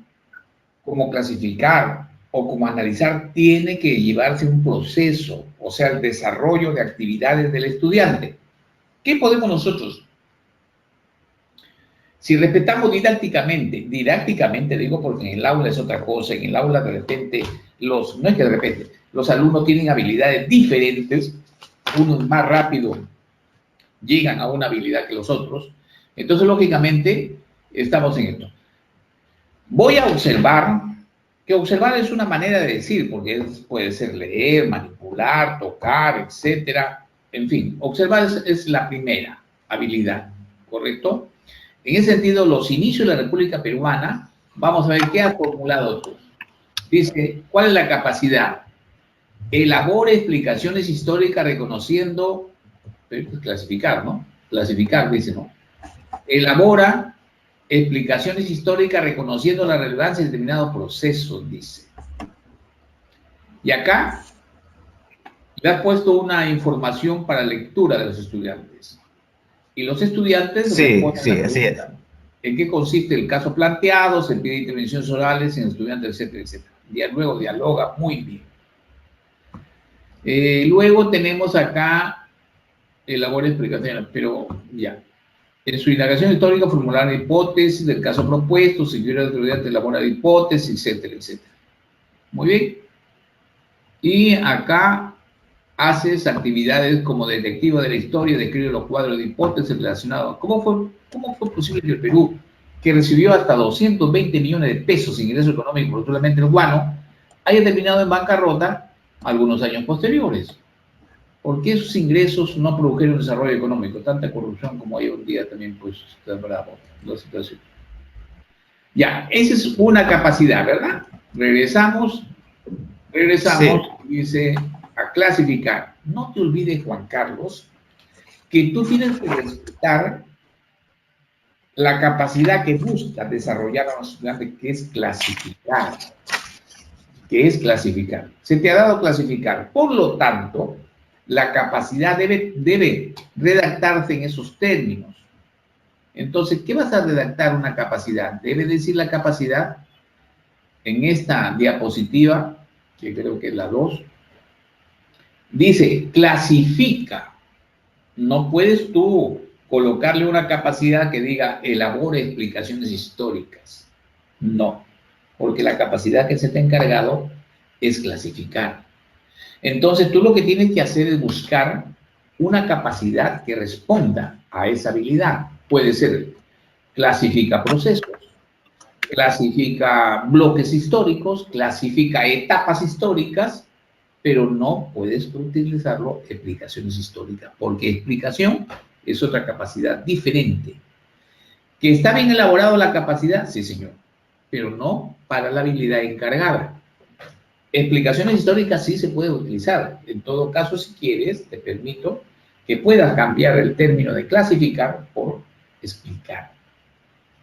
como clasificar o como analizar, tiene que llevarse un proceso, o sea, el desarrollo de actividades del estudiante. ¿Qué podemos nosotros? Si respetamos didácticamente digo porque en el aula es otra cosa, en el aula de repente, no es que de repente, los alumnos tienen habilidades diferentes, unos más rápido llegan a una habilidad que los otros, entonces lógicamente estamos en esto. Voy a observar, que observar es una manera de decir, porque puede ser leer, manipular, tocar, etcétera, en fin, observar es la primera habilidad, ¿correcto? En ese sentido, los inicios de la República Peruana, vamos a ver qué ha formulado tú. Dice, ¿cuál es la capacidad? Elabore explicaciones históricas reconociendo, clasificar, ¿no? Clasificar, dice, ¿no? Elabora explicaciones históricas reconociendo la relevancia de determinados procesos, dice. Y acá le ha puesto una información para lectura de los estudiantes. Y los estudiantes responden la pregunta. ¿En qué consiste el caso planteado? Se pide intervenciones orales en estudiantes, etcétera, etcétera. Luego dialoga muy bien. Luego tenemos acá elabora explicaciones, pero ya. En su indagación histórica formular hipótesis del caso propuesto, si hubiera estudiante elabora hipótesis, etcétera, etcétera. Muy bien. Y acá haces actividades como detective de la historia, describe los cuadros de hipótesis relacionados. ¿Cómo fue posible que el Perú, que recibió hasta 220 millones de pesos en ingreso económico, solamente el guano, haya terminado en bancarrota algunos años posteriores? ¿Por qué esos ingresos no produjeron desarrollo económico? Tanta corrupción como hay hoy en día también, pues, está bravo la situación. Ya, esa es una capacidad, ¿verdad? Regresamos, sí. Dice, a clasificar. No te olvides, Juan Carlos, que tú tienes que respetar la capacidad que busca desarrollar a los estudiantes, que es clasificar. Se te ha dado clasificar. Por lo tanto, la capacidad debe redactarse en esos términos. Entonces, ¿qué vas a redactar una capacidad? Debe decir la capacidad en esta diapositiva, que creo que es la 2, dice, clasifica. No puedes tú colocarle una capacidad que diga, elabore explicaciones históricas. No, porque la capacidad que se te ha encargado es clasificar. Entonces, tú lo que tienes que hacer es buscar una capacidad que responda a esa habilidad. Puede ser, clasifica procesos, clasifica bloques históricos, clasifica etapas históricas, pero no puedes utilizarlo explicaciones históricas, porque explicación es otra capacidad diferente. ¿Que está bien elaborado la capacidad? Sí, señor, pero no para la habilidad encargada. Explicaciones históricas sí se puede utilizar. En todo caso, si quieres, te permito que puedas cambiar el término de clasificar por explicar.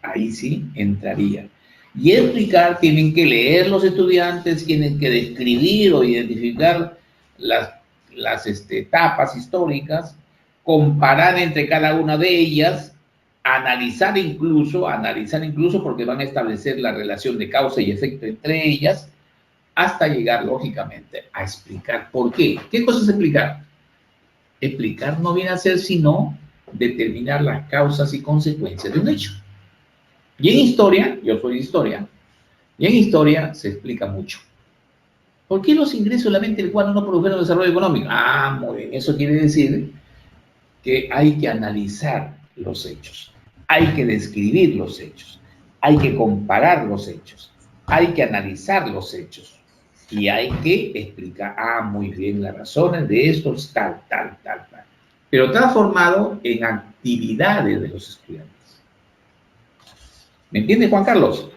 Ahí sí entraría. Y explicar tienen que leer los estudiantes, tienen que describir o identificar las etapas históricas, comparar entre cada una de ellas, analizar incluso porque van a establecer la relación de causa y efecto entre ellas, hasta llegar, lógicamente, a explicar por qué. ¿Qué cosa es explicar? Explicar no viene a ser sino determinar las causas y consecuencias de un hecho. Y en historia, yo soy de historia, y en historia se explica mucho. ¿Por qué los ingresos de la mente del cual no produjeron desarrollo económico? Ah, muy bien, eso quiere decir que hay que analizar los hechos, hay que describir los hechos, hay que comparar los hechos, hay que analizar los hechos y hay que explicar, muy bien, las razones de estos, tal. Pero transformado en actividades de los estudiantes. ¿Me entiende, Juan Carlos?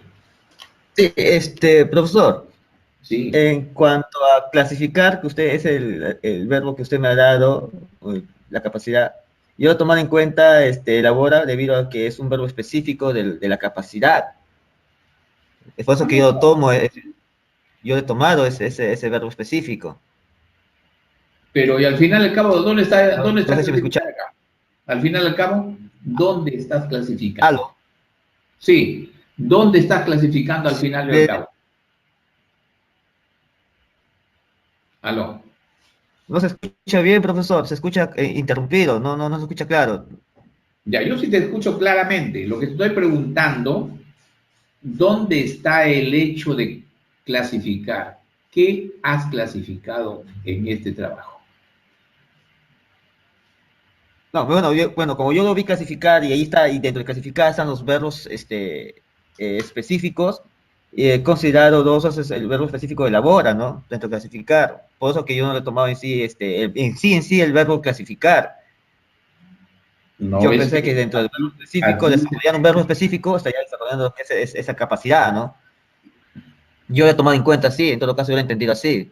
Sí, profesor, Sí. en cuanto a clasificar, que usted es el verbo que usted me ha dado, la capacidad, yo lo he tomado en cuenta, elabora, debido a que es un verbo específico de la capacidad. Es por eso que yo tomo, yo he tomado ese verbo específico. Pero y al final al cabo, ¿dónde estás No sé si me escucha. acá? Al final al cabo, ¿dónde estás clasificando? ¿Aló? Sí, ¿dónde estás clasificando al final y al cabo? Aló. No se escucha bien, profesor, se escucha interrumpido, no se escucha claro. Ya, yo sí te escucho claramente. Lo que te estoy preguntando, ¿dónde está el hecho de clasificar? ¿Qué has clasificado en este trabajo? No, bueno, como yo lo vi clasificar y ahí está, y dentro de clasificar están los verbos específicos, he considerado dos veces el verbo específico de elabora, ¿no? Dentro de clasificar. Por eso que yo no lo he tomado en sí, en sí el verbo clasificar. No, Yo pensé que dentro del verbo específico, aquí, desarrollar un verbo específico, estaría desarrollando esa capacidad, ¿no? Yo lo he tomado en cuenta así, en todo caso yo lo he entendido así.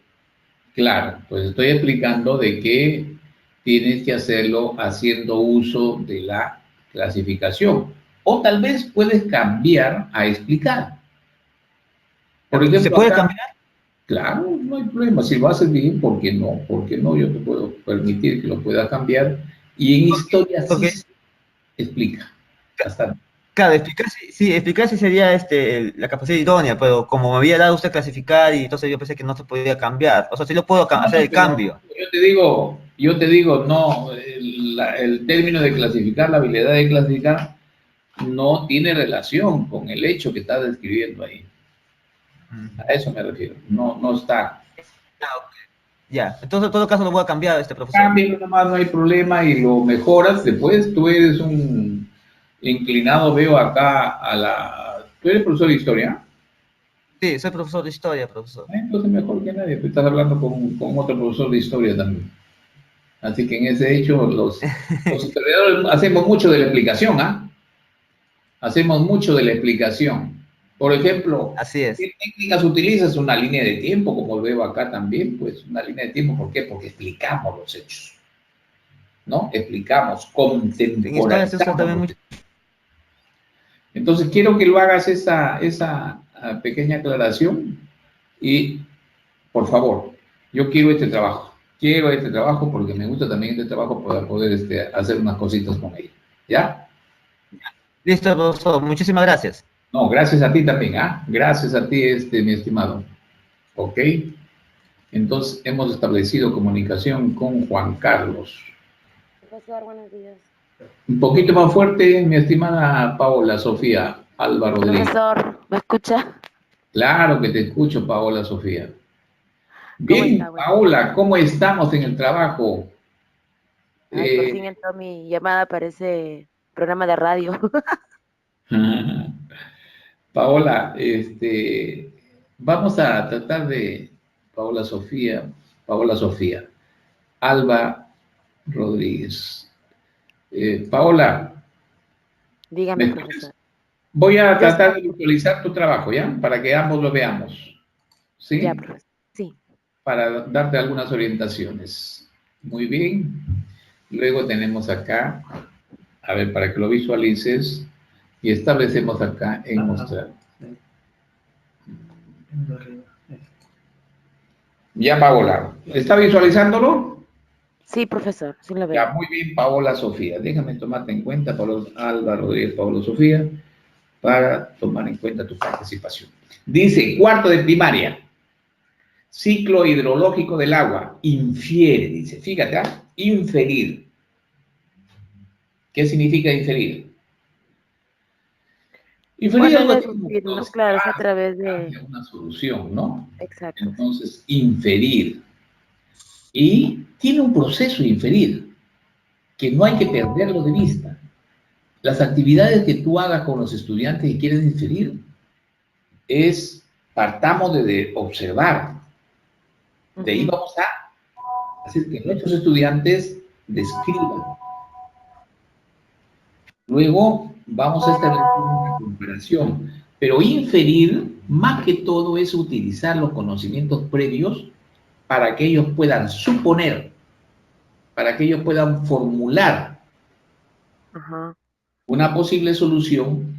claro, pues estoy explicando de que tienes que hacerlo haciendo uso de la clasificación. O tal vez puedes cambiar a explicar. Por ejemplo, ¿Se puede acá, cambiar? claro, no hay problema. Si lo haces bien, ¿por qué no? ¿Por qué no? Yo te puedo permitir que lo puedas cambiar. Y en historia sí se explica bastante. Claro, explicar sí sería la capacidad idónea, pero como me había dado usted clasificar y entonces yo pensé que no se podía cambiar. O sea, sí lo puedo hacer el Pero cambio. yo te digo, no, el término de clasificar, la habilidad de clasificar, no tiene relación con el hecho que estás describiendo ahí. A eso me refiero. No está. Ya, entonces en todo caso lo voy a cambiar, profesor. Cámbialo nomás, no hay problema y lo mejoras. Después tú eres un inclinado, veo acá a la... ¿Tú eres profesor de historia? Sí, soy profesor de historia, profesor. Entonces mejor que nadie, tú estás hablando con otro profesor de historia también. Así que en ese hecho los historiadores hacemos mucho de la explicación, ¿ah? Hacemos mucho de la explicación. Por ejemplo, Así es. ¿qué técnicas utilizas? Una línea de tiempo, como veo acá también, pues una línea de tiempo, ¿por qué? Porque explicamos los hechos, ¿no? Explicamos, En historia se usa también contemporizamos. mucho. Entonces quiero que lo hagas esa pequeña aclaración y, por favor, yo quiero este trabajo porque me gusta también este trabajo para poder hacer unas cositas con él, ¿ya? Listo, profesor, muchísimas gracias. No, gracias a ti también, ¿ah? Gracias a ti, mi estimado. ¿Ok? Entonces, hemos establecido comunicación con Juan Carlos. Profesor, buenos días. Un poquito más fuerte, mi estimada Paola Sofía Alba Rodríguez. Profesor, ¿me escucha? Claro que te escucho, Paola Sofía. Bien, Paola, ¿cómo estamos en el trabajo? Ay, por fin entró mi llamada para ese programa de radio. Paola, vamos a tratar de Paola Sofía, Alba Rodríguez. Paola, Dígame, profesor. voy a tratar de visualizar tu trabajo, ¿ya? Para que ambos lo veamos. ¿Sí? Ya, profesor. Sí. Para darte algunas orientaciones. Muy bien. Luego tenemos acá, a ver, para que lo visualices, y establecemos acá en mostrar. Ya, Paola, ¿está visualizándolo? Sí, profesor, sí lo veo. Ya, muy bien, Paola Sofía. Déjame tomarte en cuenta, Alba Rodríguez, Paola Sofía, para tomar en cuenta tu participación. Dice, cuarto de primaria. ciclo hidrológico del agua, infiere, dice, fíjate, inferir. ¿Qué significa inferir? Inferir Bueno, algo es así como decir, ¿no? Claro, es a través de... una solución, ¿no? Exacto. Entonces, inferir. Y tiene un proceso inferir, que no hay que perderlo de vista. Las actividades que tú hagas con los estudiantes que quieren inferir partamos de observar. De ahí vamos a hacer que nuestros estudiantes describan. Luego vamos a establecer una comparación. Pero inferir, más que todo, es utilizar los conocimientos previos para que ellos puedan suponer, para que ellos puedan formular una posible solución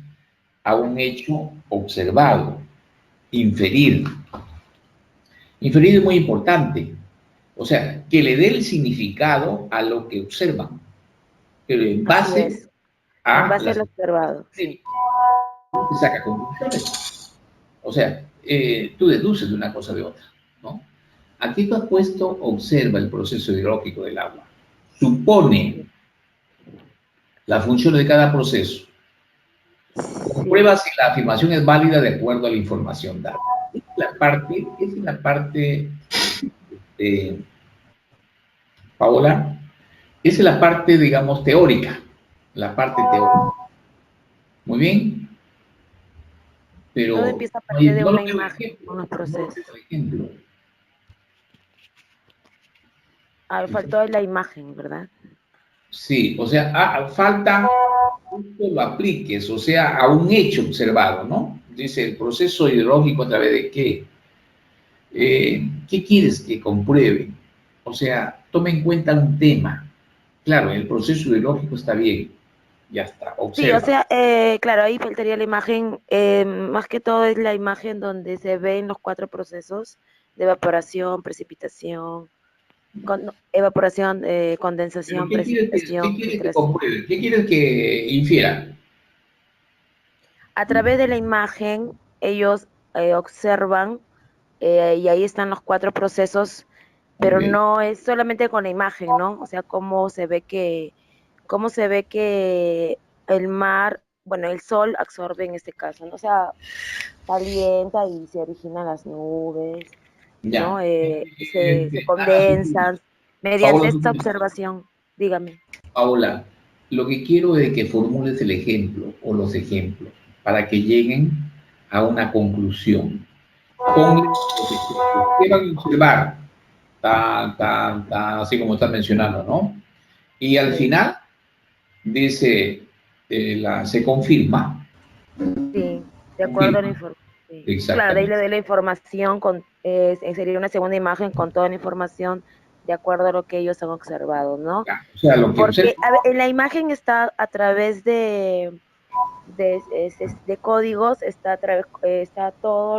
a un hecho observado. Inferir. Inferir es muy importante. O sea, que le dé el significado a lo que observan. Pero en base a lo observado. Sí. Se saca conclusiones. O sea, tú deduces de una cosa de otra, ¿no? Aquí tú has puesto, observa el proceso hidrológico del agua. Supone las funciones de cada proceso. Comprueba si la afirmación es válida de acuerdo a la información dada. Esa es la parte, Paola, esa es la parte, digamos, teórica. La parte teórica. Muy bien. Pero todo empieza a partir de una imagen, unos procesos. Faltó la imagen, ¿verdad? Sí, o sea, falta que lo apliques, o sea, a un hecho observado, ¿no? Dice, el proceso hidrológico a través de qué. ¿Qué quieres que compruebe? O sea, tome en cuenta un tema. Claro, el proceso hidrológico está bien, ya está, observa. Sí, o sea, claro, ahí faltaría la imagen, más que todo es la imagen donde se ven los 4 procesos de evaporación, precipitación, evaporación, condensación, precipitación, ¿Qué quieres que filtración. compruebe? ¿Qué quieres que infiera? A través de la imagen, ellos observan y ahí están los 4 procesos, pero no es solamente con la imagen, ¿no? O sea, cómo se ve que el mar, bueno, el sol absorbe en este caso, ¿no? O sea, calienta y se originan las nubes, ¿no? Se condensan mediante esta observación. Dígame. Paola, lo que quiero es que formules el ejemplo o los ejemplos para que lleguen a una conclusión. Con los ejemplos que van a observar, así como estás mencionando, ¿no? Y al final dice, se confirma. Sí, de acuerdo a la información. Sí. Claro, de ahí le doy la información, sería una segunda imagen con toda la información de acuerdo a lo que ellos han observado, ¿no? O sea, lo que porque en la imagen está a través de códigos, está todo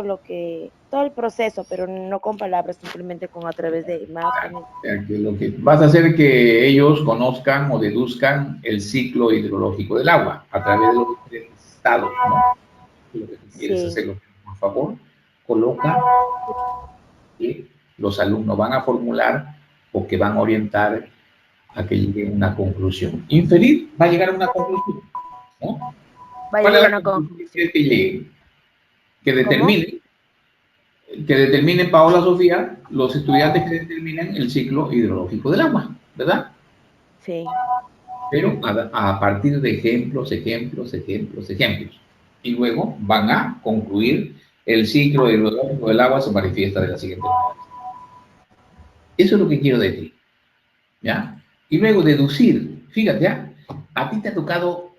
el proceso, pero no con palabras, simplemente a través de imágenes. O sea, que lo que vas a hacer es que ellos conozcan o deduzcan el ciclo hidrológico del agua a través de los diferentes estados, ¿no? Lo que tú quieres hacerlo, por favor, coloca que los alumnos van a formular o que van a orientar a que lleguen a una conclusión. Inferir va a llegar a una conclusión, ¿no? ¿Cuál es la conclusión que lleguen? Que determinen, Paola, Sofía, los estudiantes que determinen el ciclo hidrológico del agua, ¿verdad? Sí. Pero a partir de ejemplos. Y luego van a concluir el ciclo hidrológico del agua se manifiesta de la siguiente manera. Eso es lo que quiero de ti, ¿ya? Y luego deducir. Fíjate, ¿ya? A ti te ha tocado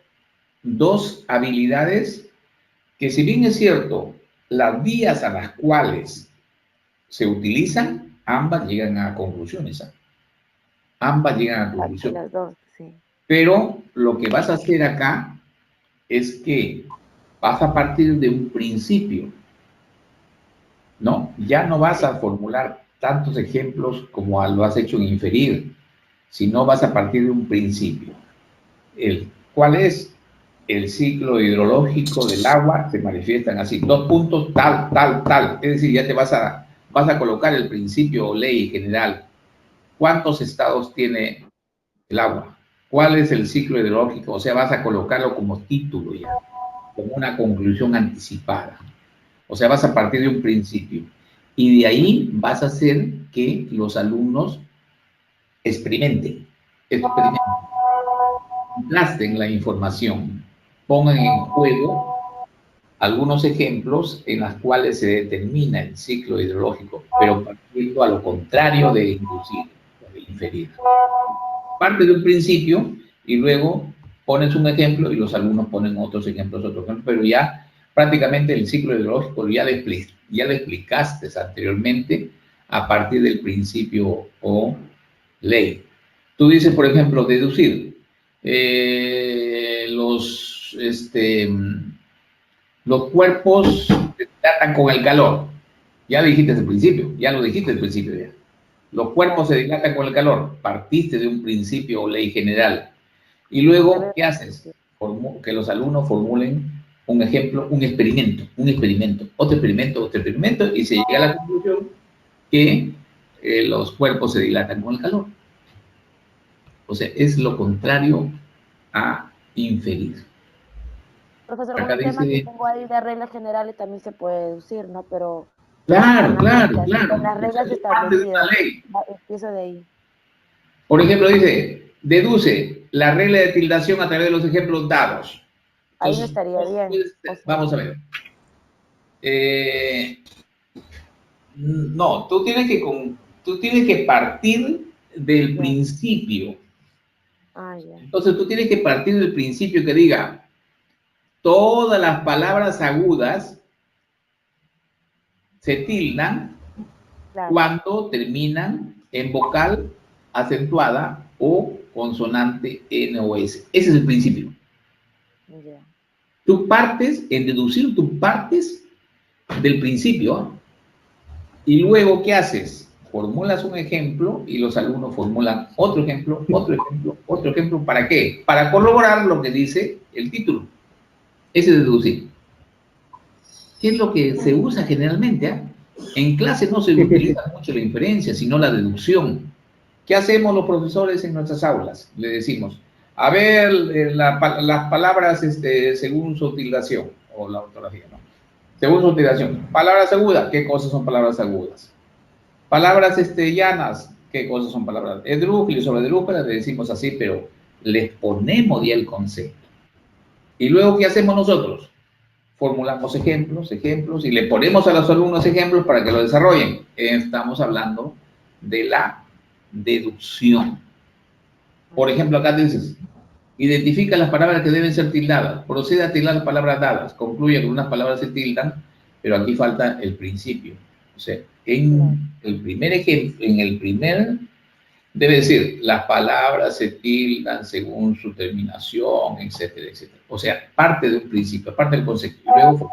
2 habilidades que, si bien es cierto, las vías a las cuales se utilizan, ambas llegan a conclusiones. Ambas llegan a conclusiones. Las 2, sí. Pero lo que vas a hacer acá es que vas a partir de un principio, ¿no? Ya no vas a formular tantos ejemplos como lo has hecho en inferir, sino vas a partir de un principio. ¿Cuál es? El ciclo hidrológico del agua se manifiestan así, 2 puntos, tal. Es decir, ya te vas a vas a colocar el principio o ley general. ¿Cuántos estados tiene el agua? ¿Cuál es el ciclo hidrológico? O sea, vas a colocarlo como título ya, como una conclusión anticipada. O sea, vas a partir de un principio. Y de ahí vas a hacer que los alumnos experimenten, contrasten la información, pongan en juego algunos ejemplos en los cuales se determina el ciclo hidrológico, pero partiendo a lo contrario de inducir, de inferir. Parte de un principio y luego pones un ejemplo y los alumnos ponen otros ejemplos, pero ya prácticamente el ciclo hidrológico ya lo explicaste anteriormente a partir del principio o ley. Tú dices, por ejemplo, deducir. Los cuerpos se dilatan con el calor. Ya lo dijiste desde el principio, ya. Los cuerpos se dilatan con el calor. Partiste de un principio o ley general. Y luego, ¿qué haces? Que los alumnos formulen un ejemplo, un experimento, otro experimento, y se llega a la conclusión que los cuerpos se dilatan con el calor. O sea, es lo contrario a inferir. Profesor, un tema que tengo ahí de reglas generales también se puede deducir, ¿no? Pero... Claro. Con las reglas establecidas. Empiezo de ahí. Por ejemplo, dice, deduce la regla de tildación a través de los ejemplos dados. Entonces, ahí no estaría bien. Vamos a ver. No, tú tienes que partir del principio. Entonces, tú tienes que partir del principio que diga, todas las palabras agudas se tildan cuando terminan en vocal acentuada o consonante N o S. Ese es el principio. Tú partes, en deducir, tú partes del principio. Y luego, ¿qué haces? Formulas un ejemplo y los alumnos formulan otro ejemplo. ¿Para qué? Para corroborar lo que dice el título. Ese es deducir. ¿Qué es lo que se usa generalmente? En clase no se utiliza mucho la inferencia, sino la deducción. ¿Qué hacemos los profesores en nuestras aulas? Le decimos, a ver, las palabras según su tildación, o la ortografía, ¿no? Según su tildación. Palabras agudas, ¿qué cosas son palabras agudas? Palabras llanas, ¿qué cosas son palabras? Esdrújula y sobredrújula, le decimos así, pero les ponemos ya el concepto. ¿Y luego qué hacemos nosotros? Formulamos ejemplos, y le ponemos a los alumnos ejemplos para que lo desarrollen. Estamos hablando de la deducción. Por ejemplo, acá dices, identifica las palabras que deben ser tildadas, procede a tildar las palabras dadas, concluye que unas palabras se tildan, pero aquí falta el principio. O sea, en el primer ejemplo, debe decir, las palabras se tildan según su terminación, etcétera, etcétera. O sea, parte de un principio, parte del concepto. Y luego,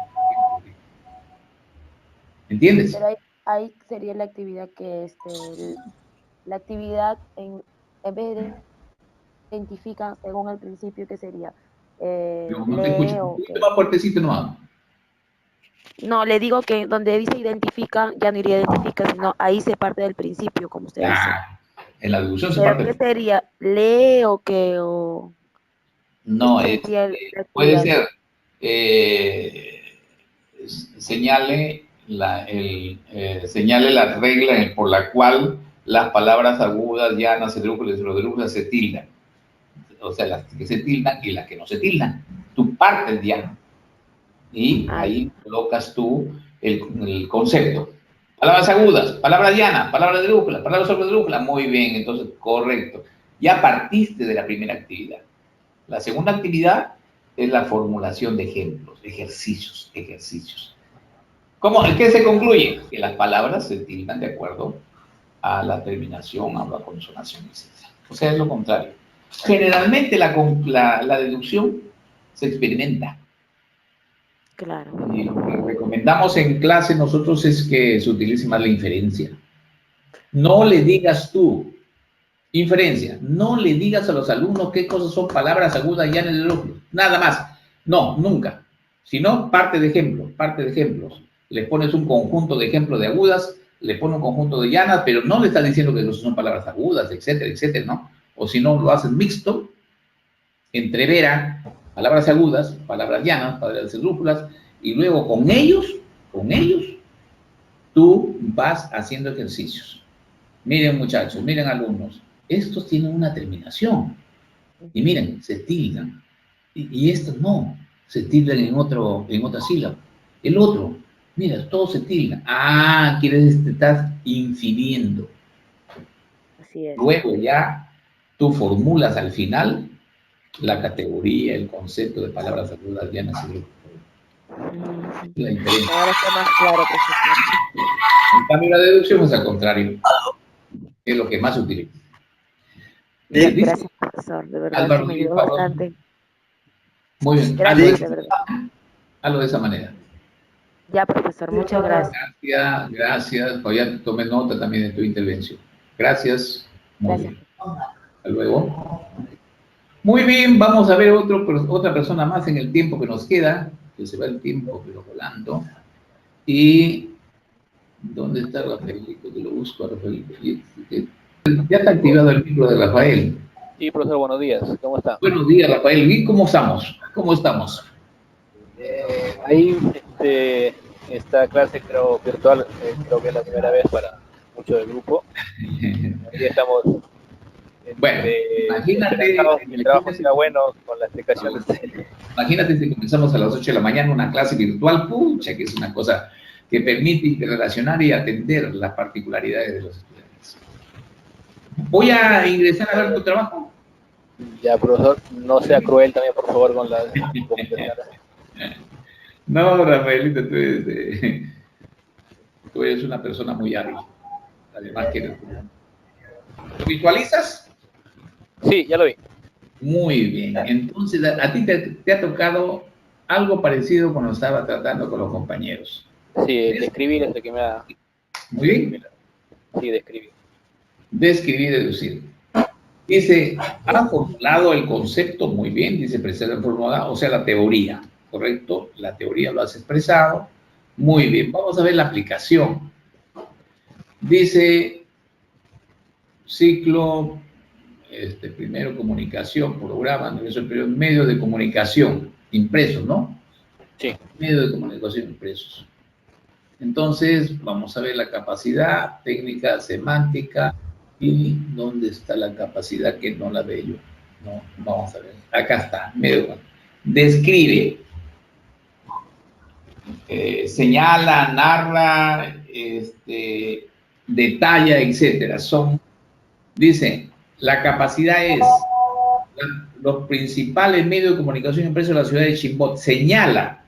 ¿entiendes? Pero ahí sería la actividad que, la actividad en vez de identifica según el principio, ¿qué sería? Yo no te escucho, un poquito más fuertecito nomás. No, le digo que donde dice identifica, ya no iría identifica, sino ahí se parte del principio, como usted dice. En la deducción se ¿Pero parte. qué sería? ¿Lee o qué? O... No, puede ser señale la regla por la cual las palabras agudas, llanas, esdrújulas y sobredrújulas se tildan. O sea, las que se tildan y las que no se tildan. Tú partes ya. Y ahí colocas tú el concepto. Palabras agudas, palabras llanas, palabras esdrújulas, palabras sobredrújulas. Muy bien, entonces, correcto. Ya partiste de la primera actividad. La segunda actividad es la formulación de ejemplos, ejercicios. ¿Qué se concluye? Que las palabras se tildan de acuerdo a la terminación, a la consonación, etc. O sea, es lo contrario. Generalmente la deducción se experimenta. Claro. Y lo que recomendamos en clase nosotros es que se utilice más la inferencia. No le digas tú, inferencia, no le digas a los alumnos qué cosas son palabras agudas, llanas y esdrújulas. Nada más. No, nunca. Sino parte de ejemplos. Les pones un conjunto de ejemplos de agudas, le pone un conjunto de llanas, pero no le está diciendo que son palabras agudas, etcétera, etcétera, ¿no? O si no, lo haces mixto, entrevera, palabras agudas, palabras llanas, palabras esdrújulas, y luego con ellos, tú vas haciendo ejercicios. Miren, muchachos, miren, alumnos, estos tienen una terminación. Y miren, se tildan. Y estos no, se tildan en otra sílaba. El otro, mira, todos se tildan. Ah, quieres, te estás infiriendo. Así es. Luego ya tú formulas al final la categoría, el concepto de palabras agudas, llanas y esdrújulas. La diferencia. Ahora está más claro, profesor. En cambio, la deducción es al contrario. Es lo que más se utiliza. Gracias, profesor. De verdad Álvaro, que me ayudó Pablo. bastante. Muy bien. Gracias, de verdad. Hazlo de esa manera. Ya, profesor, muchas gracias. Gracias. Pues ya tomé nota también de tu intervención. Gracias. Muy bien. Hasta luego. Muy bien, vamos a ver otra persona más en el tiempo que nos queda, que se va el tiempo, pero volando. Y, ¿dónde está Rafaelito? Que lo busco a Rafaelito. Ya está activado el micro de Rafael. Sí, profesor, buenos días. ¿Cómo está? Buenos días, Rafael. ¿Y cómo estamos? ¿Cómo estamos? Ahí, esta clase creo virtual, creo que es la primera vez para muchos del grupo. Ahí estamos. Bueno, imagínate. El trabajo será bueno con la explicación de usted. Imagínate si comenzamos a las 8 de la mañana una clase virtual, pucha, que es una cosa que permite interrelacionar y atender las particularidades de los estudiantes. Voy a ingresar a ver tu trabajo. Ya, profesor, no sea cruel también, por favor, con las No, Rafaelito, tú eres una persona muy hábil. Además que eres... ¿Lo visualizas? Sí, ya lo vi. Muy bien. Entonces, a ti te ha tocado algo parecido cuando estaba tratando con los compañeros. Sí, describir es el que me ha... Muy bien. Sí, describir. Describir, deducir. Dice, ha formulado el concepto muy bien, dice expresar formulado, o sea, la teoría, ¿correcto? La teoría lo has expresado. Muy bien, vamos a ver la aplicación. Dice, ciclo, primero comunicación, programa, medios de comunicación impresos, ¿no? Sí. Medios de comunicación impresos. Entonces, vamos a ver la capacidad técnica, semántica, y dónde está la capacidad que no la veo yo. No, vamos a ver. Acá está. Describe, señala, narra, detalla, etcétera. Dice, la capacidad es los principales medios de comunicación impresos de la ciudad de Chimbote. Señala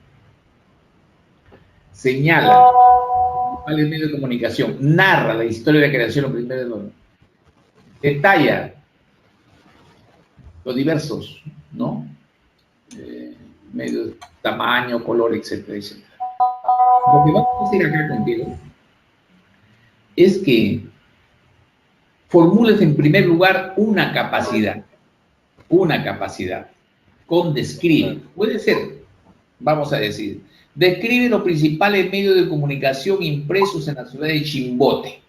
los principales medios de comunicación, narra la historia de la creación, los primeros, detalla los diversos, ¿no? Medios, tamaño, color, etcétera, etcétera. Lo que vamos a hacer acá contigo es que formules en primer lugar una capacidad con describe. Puede ser, vamos a decir, describe los principales medios de comunicación impresos en la ciudad de Chimbote.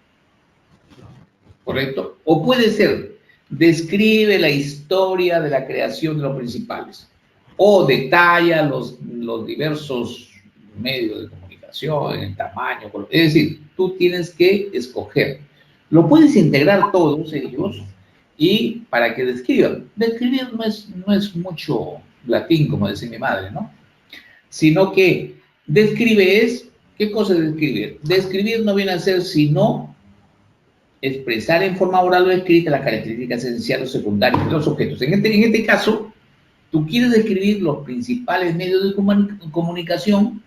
¿Correcto? O puede ser, describe la historia de la creación de los principales. O detalla los diversos medios de comunicación, el tamaño, color. Es decir, tú tienes que escoger. Lo puedes integrar todos ellos y para que describan. Describir no es mucho latín, como decía mi madre, ¿no? Sino que describe es, ¿qué cosa es describir? Describir no viene a ser sino expresar en forma oral o escrita las características esenciales o secundarias de los objetos. En este caso, tú quieres describir los principales medios de comunicación,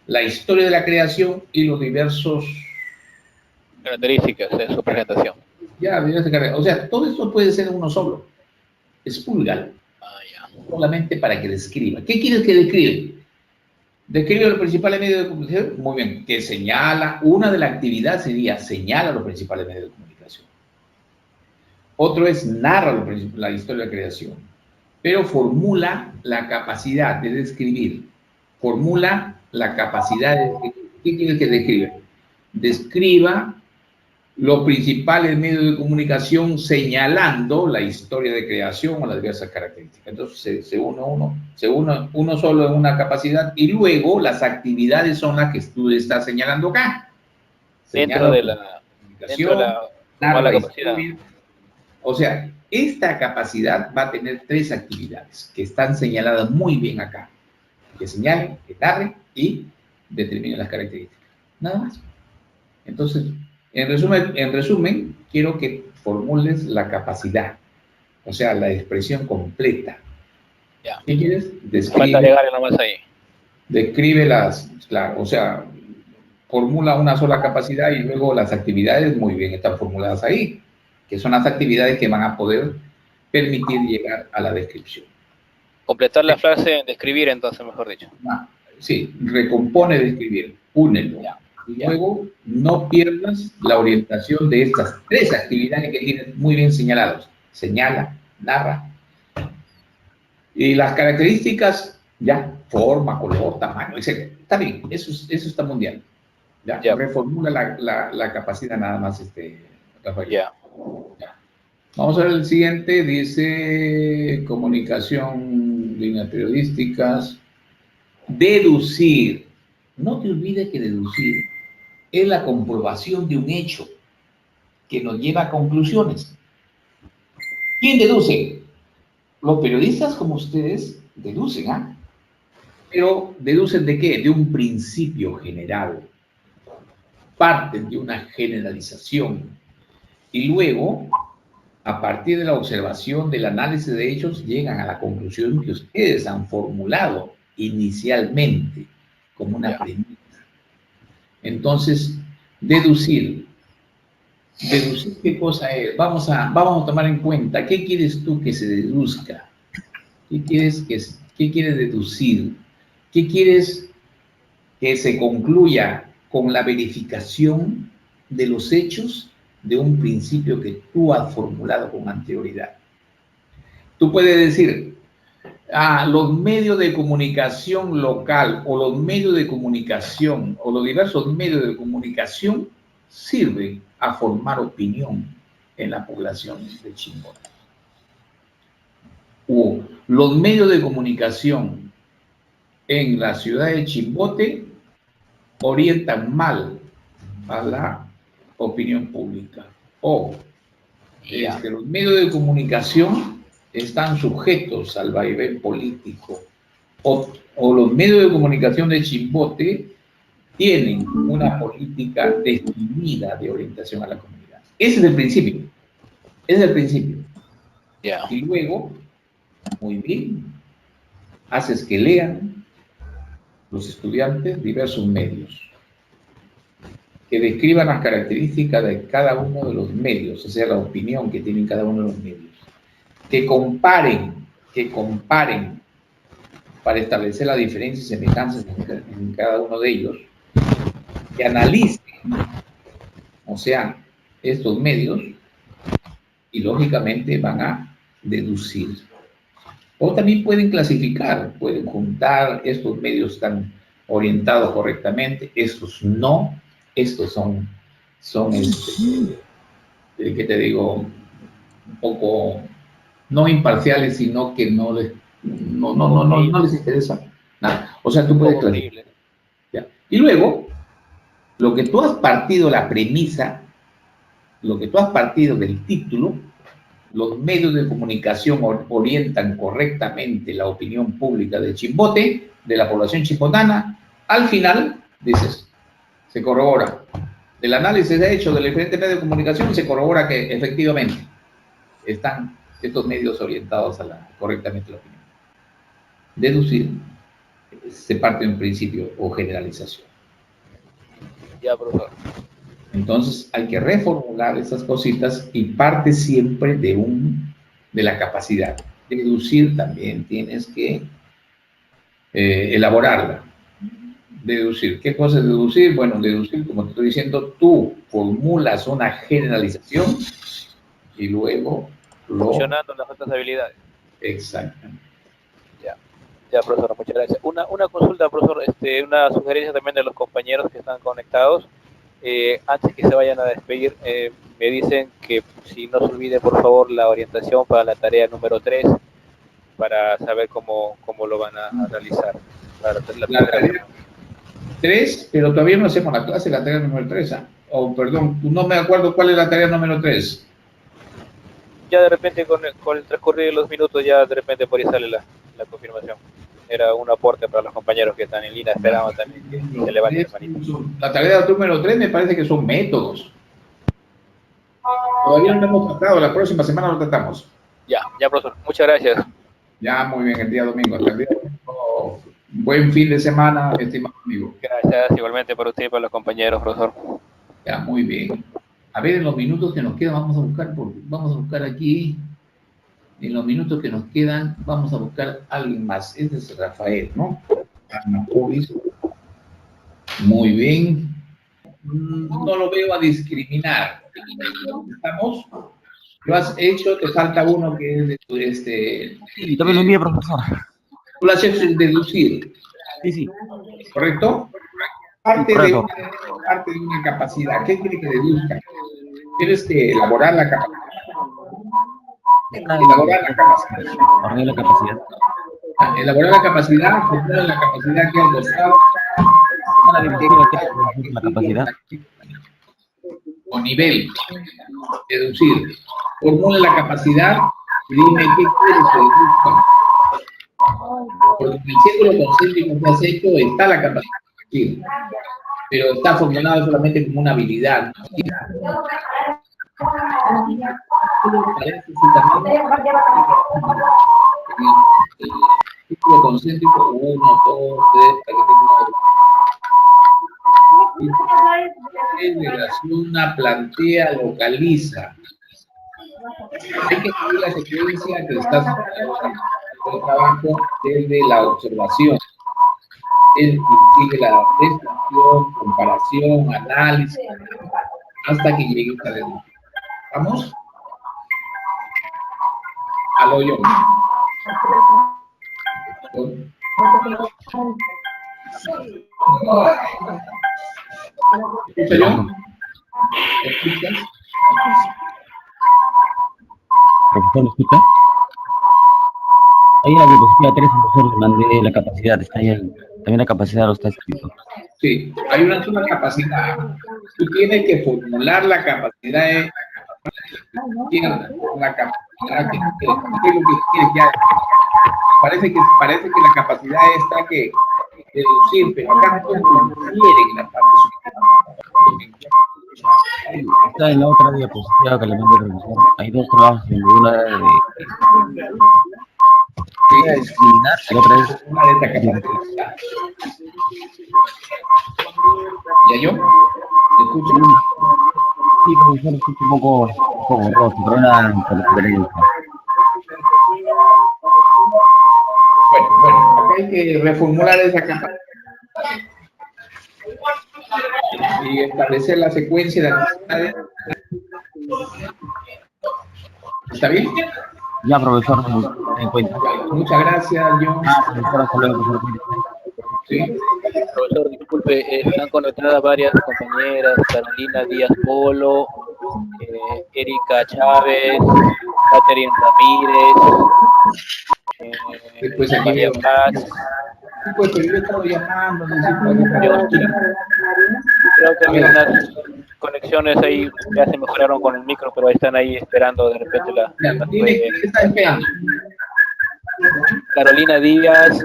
la historia de la creación y los diversos... características de su presentación. Ya, o sea, todo esto puede ser uno solo. Expúlgalo. Solamente para que describa. ¿Qué quieres que describe? Describe los principales medios de comunicación. Muy bien. Que señala. Una de las actividades sería señala los principales medios de comunicación. Otro es narra la historia de la creación. Pero formula la capacidad de describir. Formula la capacidad de... ¿Qué quieres que describe? describa los principales medios de comunicación señalando la historia de creación o las diversas características. Entonces se une uno solo en una capacidad y luego las actividades son las que tú estás señalando acá. Dentro de la capacidad. O sea, esta capacidad va a tener 3 actividades que están señaladas muy bien acá. Que señalen, que narren y determinen las características. Nada más. Entonces, en resumen, quiero que formules la capacidad, o sea, la expresión completa. Ya. ¿Qué quieres? Falta agregarle nomás ahí. Describe claro, o sea, formula una sola capacidad y luego las actividades muy bien están formuladas ahí, que son las actividades que van a poder permitir llegar a la descripción. Completar la frase en describir, entonces, mejor dicho. Sí, recompone describir, únelo. Y luego no pierdas la orientación de estas 3 actividades que tienes muy bien señaladas. Señala, narra. Y las características, ya, forma, color, tamaño, etc. Está bien, eso está mundial. Ya. Reformula la capacidad nada más, Rafael. Ya. Vamos a ver el siguiente, dice comunicación, líneas periodísticas. Deducir. No te olvides que deducir es la comprobación de un hecho que nos lleva a conclusiones. ¿Quién deduce? Los periodistas como ustedes deducen, ¿ah? Pero ¿deducen de qué? De un principio general. Parten de una generalización. Y luego, a partir de la observación del análisis de hechos, llegan a la conclusión que ustedes han formulado inicialmente como una premisa. Entonces, deducir qué cosa es. Vamos a tomar en cuenta, ¿qué quieres tú que se deduzca? ¿Qué quieres deducir? ¿Qué quieres que se concluya con la verificación de los hechos de un principio que tú has formulado con anterioridad? Tú puedes decir, los medios de comunicación local o los medios de comunicación o los diversos medios de comunicación sirven a formar opinión en la población de Chimbote. O los medios de comunicación en la ciudad de Chimbote orientan mal a la opinión pública. O los medios de comunicación están sujetos al vaivén político. O los medios de comunicación de Chimbote tienen una política definida de orientación a la comunidad. Ese es el principio. Ese es el principio. Y luego, muy bien, haces que lean los estudiantes diversos medios, que describan las características de cada uno de los medios, o sea, la opinión que tienen cada uno de los medios, que comparen para establecer la diferencia y semejanzas en cada uno de ellos, que analicen, o sea, estos medios, y lógicamente van a deducir. O también pueden clasificar, pueden juntar, estos medios están orientados correctamente, estos no, estos son ¿qué te digo? Un poco, no imparciales, sino que no les interesa nada. O sea, tú puedes clasificar. ¿Ya? Y luego, lo que tú has partido, la premisa, lo que tú has partido del título, los medios de comunicación orientan correctamente la opinión pública de Chimbote, de la población chimbotana, al final, dices, se corrobora. Del análisis de hecho de los diferentes medios de comunicación se corrobora que efectivamente están estos medios orientados a correctamente la opinión. Deducir se parte de un principio o generalización. Ya, profesor. Entonces hay que reformular esas cositas y parte siempre de la capacidad. Deducir también tienes que elaborarla. Deducir. ¿Qué cosa es deducir? Bueno, deducir, como te estoy diciendo, tú formulas una generalización y luego funcionando las otras habilidades. Exactamente. Ya, profesor, muchas gracias. Una consulta, profesor, una sugerencia también de los compañeros que están conectados. Antes que se vayan a despedir, me dicen que si no se olvide por favor la orientación para la tarea número 3, para saber cómo lo van a realizar. La tarea 3, pero todavía no hacemos la clase, la tarea número 3. Oh, perdón, no me acuerdo cuál es la tarea número 3. Ya de repente con el transcurrir de los minutos, ya de repente por ahí sale la confirmación. Era un aporte para los compañeros que están en línea, esperamos también que se levanten la manita. La tarea número 3 me parece que son métodos. Todavía no lo hemos tratado, la próxima semana lo tratamos. Ya, profesor, muchas gracias. Ya, muy bien, el día domingo. Hasta el día domingo. Buen fin de semana, estimado amigo. Gracias, igualmente para usted y para los compañeros, profesor. Ya, muy bien. A ver, en los minutos que nos quedan, vamos a buscar aquí. En los minutos que nos quedan, vamos a buscar a alguien más. Este es Rafael, ¿no? Muy bien. No lo veo a discriminar. ¿Estamos? Lo has hecho, te falta uno que es de tu, Sí, también lo envié, profesor. Tú lo has hecho deducir. Sí. ¿Correcto? Parte de una capacidad. ¿Qué quiere que deduzca? Tienes que elaborar la capacidad. Elaborar la capacidad. Elaborar la capacidad, formula la capacidad que ha costado. La capacidad. O nivel. Deducir. Formula la capacidad y dime qué quieres que deduzca. Porque en el círculo concéntrico que has hecho está la capacidad de deducir, pero está formulado solamente como una habilidad. El círculo concéntrico 1, 2, 3, relaciona, plantea, localiza. Hay que seguir la secuencia que estás haciendo el trabajo desde la observación. Él sigue la descripción, comparación, análisis, hasta que llegue a la deducción. ¿Vamos? Aló yo. ¿Escucha yo? ¿Escuchas? ¿Profesor, ¿me escucha? Ahí en la diapositiva 3, profesor, le mandé la capacidad, está ahí también la capacidad lo está escrito. Sí, hay una sola capacidad. Tú tienes que formular la capacidad la capacidad que quieres que haga. Parece que la capacidad está que deducir, pero acá no quieren la parte superior. Está en la otra diapositiva que le mandé al profesor. Hay dos trabajos, una de discriminar, la otra es una de esta capacidad. ¿Ya yo? ¿Te escucho? Sí, profesor, escucho un poco rojo, pero una diferencia. Bueno, acá hay que reformular esa capacidad y establecer la secuencia de actividades. ¿Está bien? Ya, profesor, en cuenta. Muchas gracias, John. Profesor, hasta luego, profesor. Sí. Profesor, disculpe, están conectadas varias compañeras, Carolina Díaz Polo, Erika Chávez, Catherine Ramírez, María Paz. Pues yo he estado llamando, Creo que hay unas conexiones ahí ya se mejoraron con el micro, pero están ahí esperando de repente ¿Qué está esperando? Carolina Díaz,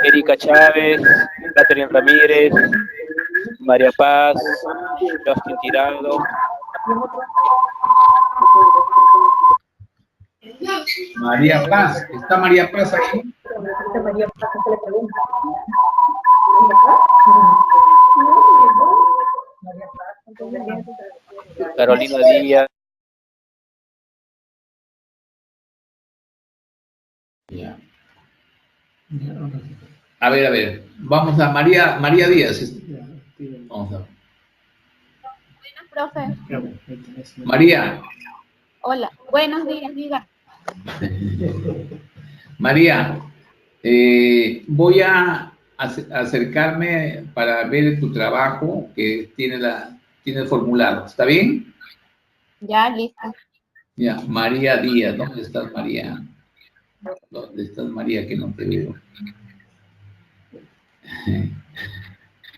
Erika Chávez, Catherine Ramírez, María Paz, Justin Tirado. María Paz, ¿está María Paz ahí? Carolina Díaz. Ya. A ver, vamos a María Díaz. Vamos a ver. Buenas, profe. María. Hola, buenos días, diga. María, voy a acercarme para ver tu trabajo que tiene el formulario. ¿Está bien? Ya, listo. Ya, María Díaz. ¿Dónde estás, María? ¿Dónde estás, María? Que no te veo.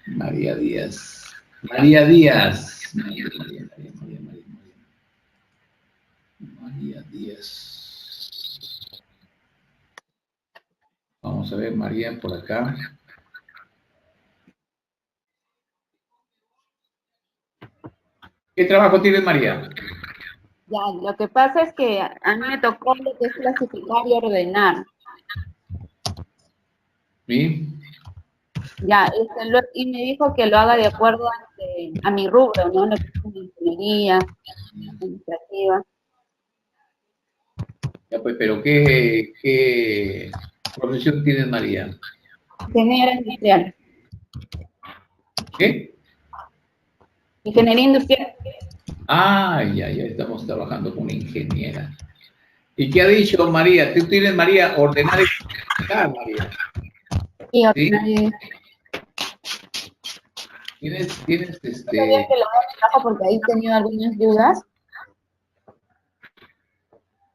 María Díaz. María Díaz. María Díaz. Vamos a ver, María, por acá. ¿Qué trabajo tienes, María? Ya, lo que pasa es que a mí me tocó lo que es clasificar y ordenar. ¿Sí? Ya, y me dijo que lo haga de acuerdo a mi rubro, ¿no? Lo que es la ingeniería administrativa. Ya, pues, pero ¿qué profesión tienes, María? Ingeniera industrial. ¿Qué? Ingeniería industrial. Ah, ya estamos trabajando con una ingeniera. ¿Y qué ha dicho María? Tú tienes, María, ordenar y clasificar, María. Y ordenar y... Tienes Yo sabía que lo hago porque ahí he tenido algunas dudas.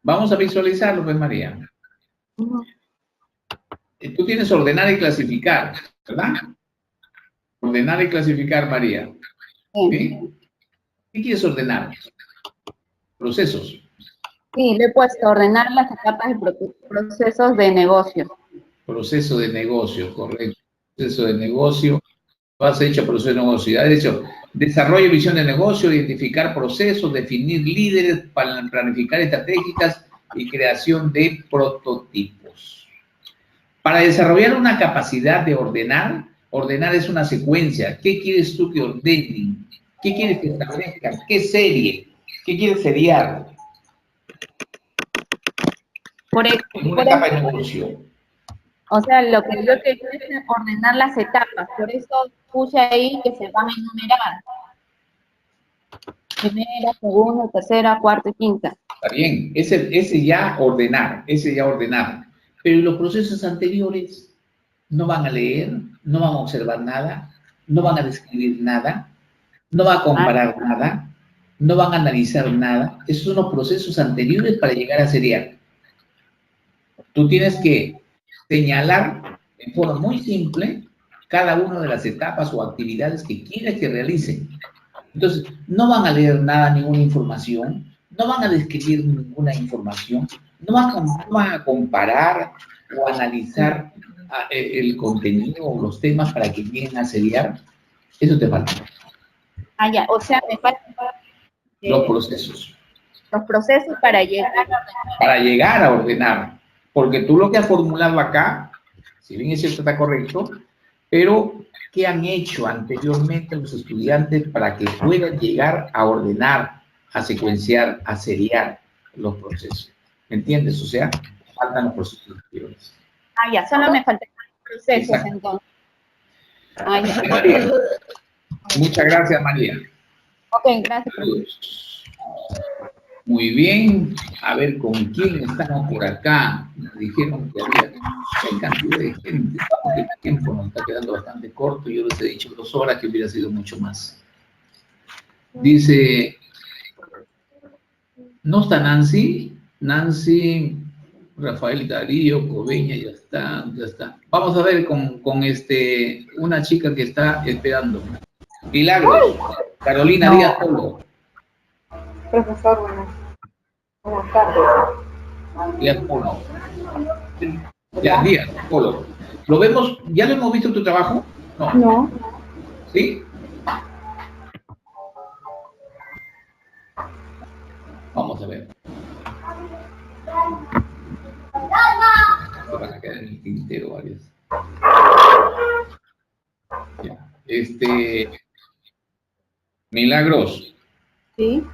Vamos a visualizarlo, pues, María. Tú tienes ordenar y clasificar, ¿verdad? Ordenar y clasificar, María. ¿Sí? ¿Qué quieres ordenar? Procesos. Sí, le he puesto ordenar las etapas de procesos de negocio. Proceso de negocio, correcto. Proceso de negocio. Has hecho proceso de negocio. Has hecho desarrollo y visión de negocio, identificar procesos, definir líderes, planificar estratégicas y creación de prototipos. Para desarrollar una capacidad de ordenar, ordenar es una secuencia. ¿Qué quieres tú que ordenen? ¿Qué quieres que establezcan? ¿Qué serie? ¿Qué quieres seriar? Por una etapa de negocio. O sea, lo que yo quería es ordenar las etapas. Por eso puse ahí que se van a enumerar. Primera, segunda, tercera, cuarta y quinta. Está bien, ese ya ordenar. Pero los procesos anteriores no van a leer, no van a observar nada, no van a describir nada, no van a comparar nada, no van a analizar nada. Esos son los procesos anteriores para llegar a seriar. Tú tienes que señalar en forma muy simple cada una de las etapas o actividades que quieres que realicen. Entonces, no van a leer nada, ninguna información, no van a describir ninguna información, no van a comparar o analizar el contenido o los temas para que lleguen a seriar. Eso te falta. Ah, ya, o sea, me faltan los procesos. Los procesos para llegar a ordenar. Para llegar a ordenar. Porque tú lo que has formulado acá, si bien es cierto, está correcto, pero ¿qué han hecho anteriormente los estudiantes para que puedan llegar a ordenar, a secuenciar, a seriar los procesos? ¿Me entiendes? O sea, faltan los procesos anteriores. Ah, ya, solo me faltan los procesos. Exacto. Entonces. Ah, ya. Muchas gracias, María. Ok, gracias. Muy bien, a ver con quién estamos por acá. Nos dijeron que había cantidad de gente, porque el tiempo nos está quedando bastante corto. Yo les he dicho 2 horas, que hubiera sido mucho más. Dice, ¿no está Nancy? Nancy, Rafael Darío, Coveña, ya está. Vamos a ver con una chica que está esperando. Milagros, Carolina Díaz Polo. Profesor, buenas tardes. Díaz Polo. Ya, Díaz Polo. ¿Lo vemos? ¿Ya lo hemos visto tu trabajo? No. No. ¿Sí? Vamos a ver. Se van a quedar en el tintero varias. Ya. Milagros. Sí.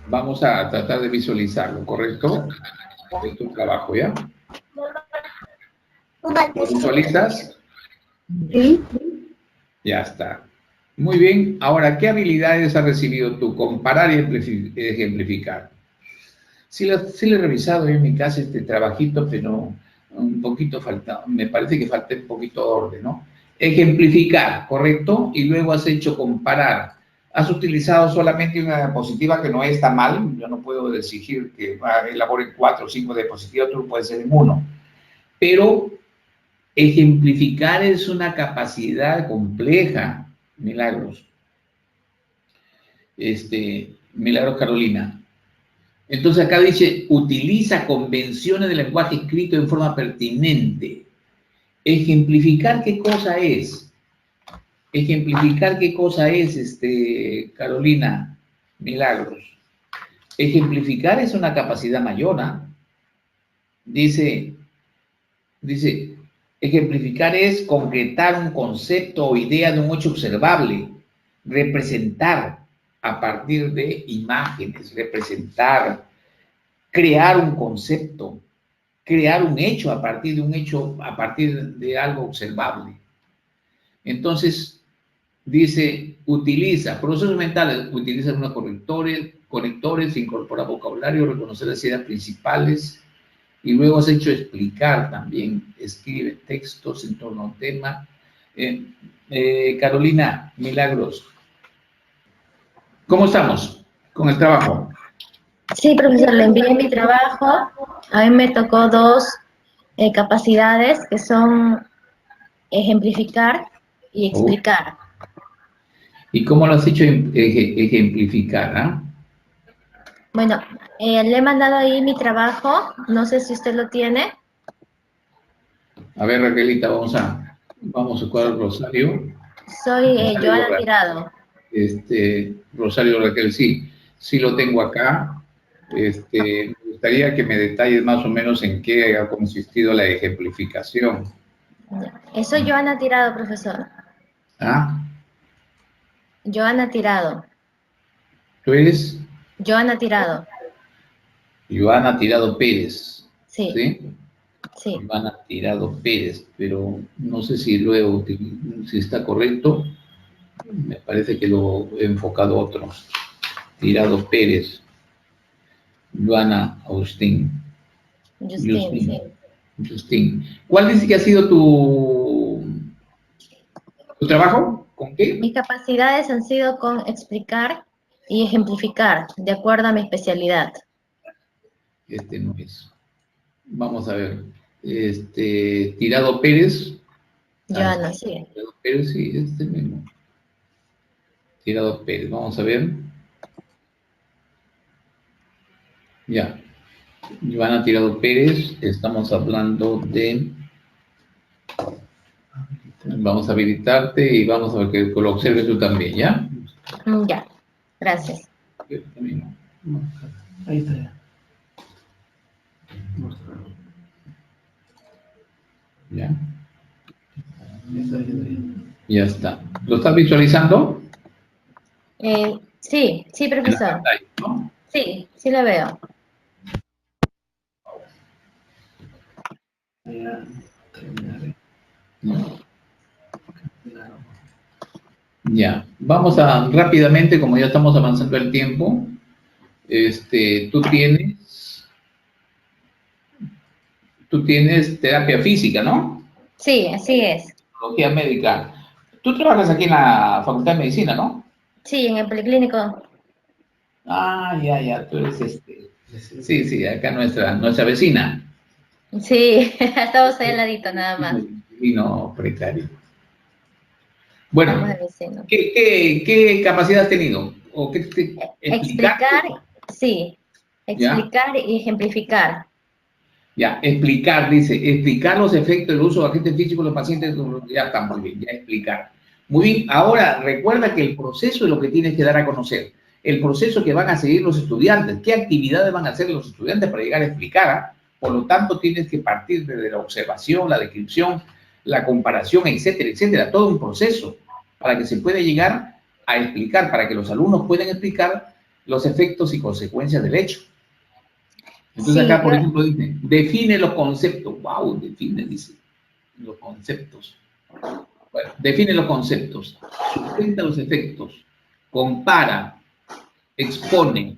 Vamos a tratar de visualizarlo, ¿correcto? Es tu trabajo, ¿ya? ¿Lo visualizas? Sí. Ya está. Muy bien. Ahora, ¿qué habilidades has recibido tú? Comparar y ejemplificar. Sí lo he revisado en mi casa, este trabajito, pero un poquito falta, me parece que falta un poquito de orden, ¿no? Ejemplificar, ¿correcto? Y luego has hecho comparar. Has utilizado solamente una diapositiva que no está mal, yo no puedo exigir que elaboren 4 o 5 diapositivas, tú puedes hacer en uno. Pero ejemplificar es una capacidad compleja, Milagros. Milagros Carolina. Entonces acá dice, utiliza convenciones de lenguaje escrito en forma pertinente. Ejemplificar, ¿qué cosa es? Ejemplificar, ¿qué cosa es, Carolina Milagros? Ejemplificar es una capacidad mayor, ¿no? Dice, ejemplificar es concretar un concepto o idea de un hecho observable, representar a partir de imágenes, representar, crear un concepto, crear un hecho a partir de un hecho, a partir de algo observable. Entonces, dice, utiliza procesos mentales, utiliza unos conectores, incorpora vocabulario, reconocer las ideas principales, y luego has hecho explicar también, escribe textos en torno a un tema. Carolina Milagros, ¿cómo estamos con el trabajo? Sí, profesor, le envié mi trabajo. A mí me tocó 2 capacidades que son ejemplificar y explicar. ¿Y cómo lo has hecho ejemplificar? ¿Ah? Bueno, le he mandado ahí mi trabajo, no sé si usted lo tiene. A ver, Raquelita, vamos a jugar Rosario. Soy Joana Tirado. Rosario Raquel, sí lo tengo acá. Me gustaría que me detalles más o menos en qué ha consistido la ejemplificación. Soy Joana Tirado, profesor. ¿Ah? Joana Tirado. ¿Tú eres? Joana Tirado. Joana Tirado Pérez. Sí. ¿Sí? Sí. Joana Tirado Pérez, pero no sé si luego, si está correcto. Me parece que lo he enfocado a otro. Tirado Pérez. Joana Agustín. Justín. ¿Cuál dice que ha sido tu trabajo? ¿Con qué? Mis capacidades han sido con explicar y ejemplificar, de acuerdo a mi especialidad. No es. Vamos a ver. Tirado Pérez. Joana, sí. Tirado Pérez, sí, mismo. Tirado Pérez, vamos a ver. Ya. Joana Tirado Pérez, estamos hablando de... Vamos a habilitarte y vamos a ver que lo observes tú también, ¿ya? Ya, gracias. Ahí está ya. ¿Ya? Ya está. ¿Lo estás visualizando? Sí, profesor. ¿No? Sí, sí lo veo. Ya, vamos a rápidamente, como ya estamos avanzando el tiempo, tú tienes terapia física, ¿no? Sí, así es. Psicología médica. Tú trabajas aquí en la Facultad de Medicina, ¿no? Sí, en el Policlínico. Ah, ya, tú eres sí, acá nuestra vecina. Sí, estamos ahí al ladito nada más. Vino precario. Bueno, ¿qué capacidad has tenido? ¿O explicar, sí. Explicar y ejemplificar. Ya, explicar los efectos del uso de agentes físicos de los pacientes, ya está muy bien, ya explicar. Muy bien, ahora recuerda que el proceso es lo que tienes que dar a conocer, el proceso que van a seguir los estudiantes, qué actividades van a hacer los estudiantes para llegar a explicar, por lo tanto tienes que partir desde la observación, la descripción, la comparación, etcétera, etcétera, todo un proceso para que se pueda llegar a explicar, para que los alumnos puedan explicar los efectos y consecuencias del hecho. Entonces acá, por ejemplo, dice, define los conceptos. Wow, dice, los conceptos. Bueno, define los conceptos, sustenta los efectos, compara, expone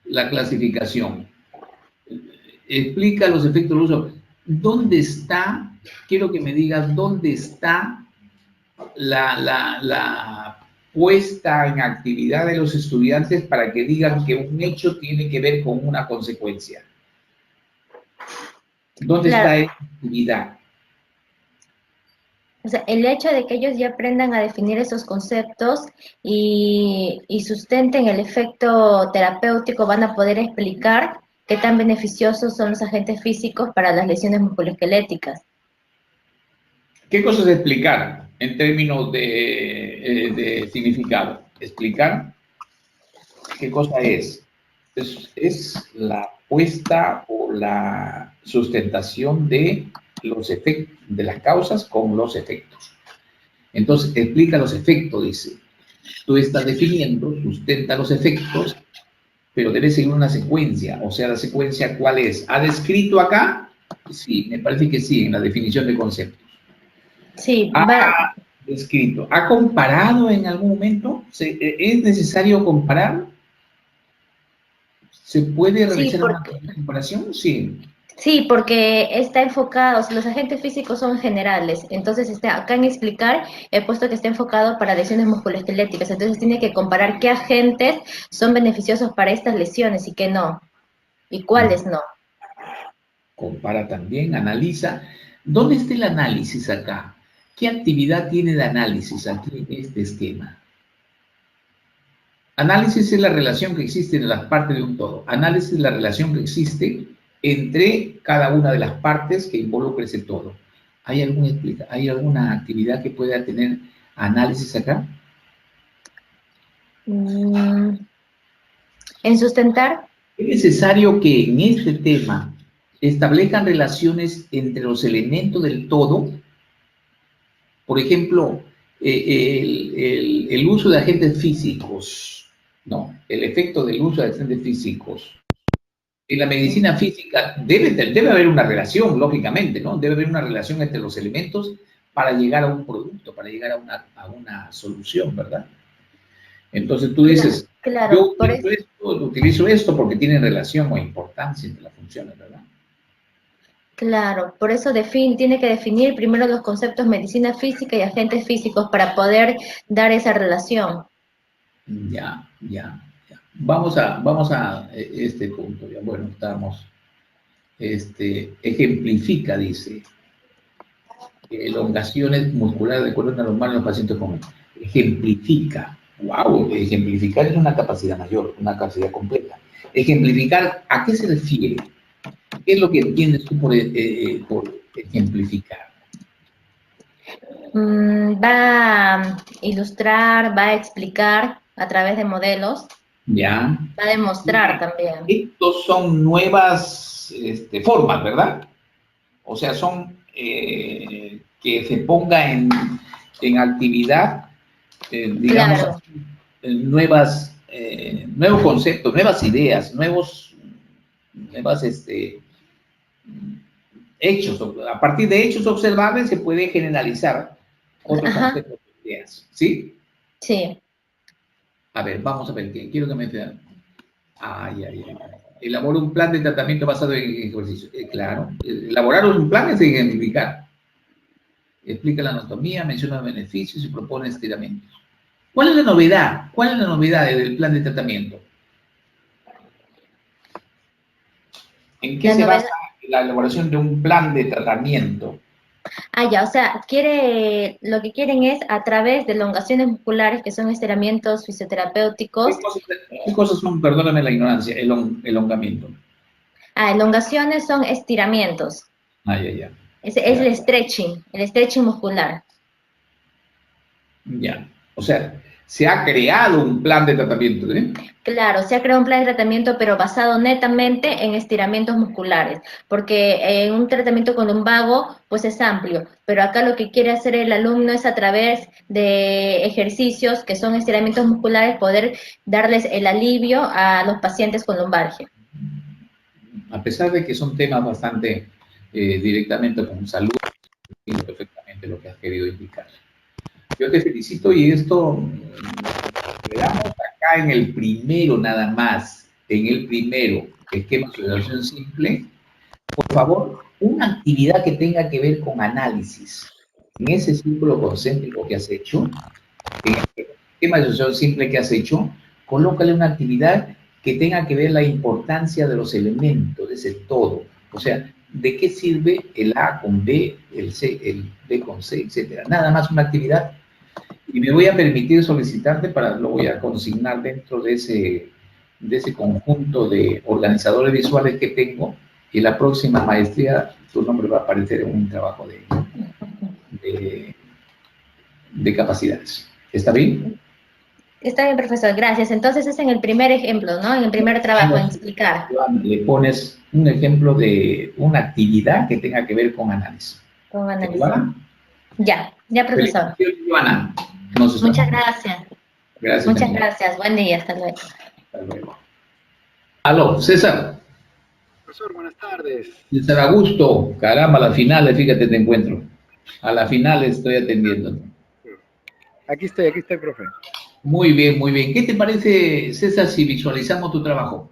la clasificación, explica los efectos del uso. ¿dónde está? Quiero que me digas dónde está la puesta en actividad de los estudiantes para que digan que un hecho tiene que ver con una consecuencia. ¿Dónde está esa actividad? O sea, el hecho de que ellos ya aprendan a definir esos conceptos y sustenten el efecto terapéutico, van a poder explicar qué tan beneficiosos son los agentes físicos para las lesiones musculoesqueléticas. ¿Qué cosa es explicar en términos de significado? Explicar qué cosa es. Es la puesta o la sustentación de los efectos, de las causas con los efectos. Entonces, explica los efectos, dice. Tú estás definiendo, sustenta los efectos, pero debe seguir una secuencia. O sea, la secuencia, ¿cuál es? ¿Ha descrito acá? Sí, me parece que sí, en la definición de conceptos. Sí, ¿Ha descrito? ¿Ha comparado en algún momento? ¿Es necesario comparar? ¿Se puede realizar una comparación? Sí. Sí, porque está enfocado, o sea, los agentes físicos son generales, entonces acá en explicar he puesto que está enfocado para lesiones musculoesqueléticas, entonces tiene que comparar qué agentes son beneficiosos para estas lesiones y qué no, y cuáles no. Compara también, analiza. ¿Dónde está el análisis acá? ¿Qué actividad tiene de análisis aquí en este esquema? Análisis es la relación que existe en las partes de un todo. Análisis es la relación que existe entre cada una de las partes que involucra ese todo. ¿Hay alguna actividad que pueda tener análisis acá? ¿En sustentar? Es necesario que en este tema establezcan relaciones entre los elementos del todo. Por ejemplo, el uso de agentes físicos, ¿no? El efecto del uso de agentes físicos. En la medicina física debe haber una relación, lógicamente, ¿no? Debe haber una relación entre los elementos para llegar a un producto, para llegar a una solución, ¿verdad? Entonces tú dices, yo utilizo esto porque tiene relación o importancia entre las funciones, ¿verdad? Claro, por eso tiene que definir primero los conceptos medicina física y agentes físicos para poder dar esa relación. Ya. Vamos a este punto, ya. Bueno, estamos, ejemplifica, dice, elongaciones musculares de columna lumbar en los pacientes con ejemplifica. Wow, ejemplificar es una capacidad mayor, una capacidad completa. Ejemplificar, ¿a qué se refiere? ¿Qué es lo que entiendes tú por ejemplificar? Va a ilustrar, va a explicar a través de modelos. Ya. Va a demostrar también. Estos son nuevas formas, ¿verdad? O sea, son que se ponga en actividad, digamos, claro. Nuevos conceptos, nuevas ideas, nuevas hechos. A partir de hechos observables se puede generalizar otros conceptos de ideas. ¿Sí? Sí. A ver, vamos a ver, quiero que me vean. Elabora un plan de tratamiento basado en ejercicio. Claro, elaborar un plan es ejemplificar. Explica la anatomía, menciona beneficios y propone estiramientos. ¿Cuál es la novedad? ¿Cuál es la novedad del plan de tratamiento? ¿En qué se basa la elaboración de un plan de tratamiento? O sea, lo que quieren es a través de elongaciones musculares, que son estiramientos fisioterapéuticos. ¿Qué cosas son, perdóname la ignorancia, elongamiento? Elongaciones son estiramientos. Es el stretching muscular. Ya, o sea, se ha creado un plan de tratamiento, ¿eh? Claro, se ha creado un plan de tratamiento, pero basado netamente en estiramientos musculares, porque un tratamiento con lumbago, pues es amplio, pero acá lo que quiere hacer el alumno es a través de ejercicios que son estiramientos musculares, poder darles el alivio a los pacientes con lumbalgia. A pesar de que son temas bastante directamente con salud, entiendo perfectamente lo que has querido indicar. Yo te felicito y esto quedamos acá en el primero nada más, en el primero, esquema de solución simple. Por favor, una actividad que tenga que ver con análisis. En ese círculo concéntrico que has hecho, en el tema de asociación simple que has hecho, colócale una actividad que tenga que ver la importancia de los elementos, de ese todo. O sea, ¿de qué sirve el A con B, el C, el B con C, etcétera? Nada más una actividad. Y me voy a permitir solicitarte lo voy a consignar dentro de ese conjunto de organizadores visuales que tengo, y la próxima maestría tu nombre va a aparecer en un trabajo de capacidades. ¿Está bien? Está bien, profesor, gracias. Entonces es en el primer ejemplo, ¿no? En el primer trabajo, en explicar. Le pones un ejemplo de una actividad que tenga que ver con análisis. Con análisis. Ya, profesor. Joana. Muchas gracias. Gracias. Muchas gracias. Buen día, hasta luego. Hasta luego. Aló, César. Profesor, buenas tardes. César Augusto, caramba, a la final, fíjate, te encuentro. A la final estoy atendiendo. Aquí estoy, profe. Muy bien, muy bien. ¿Qué te parece, César, si visualizamos tu trabajo?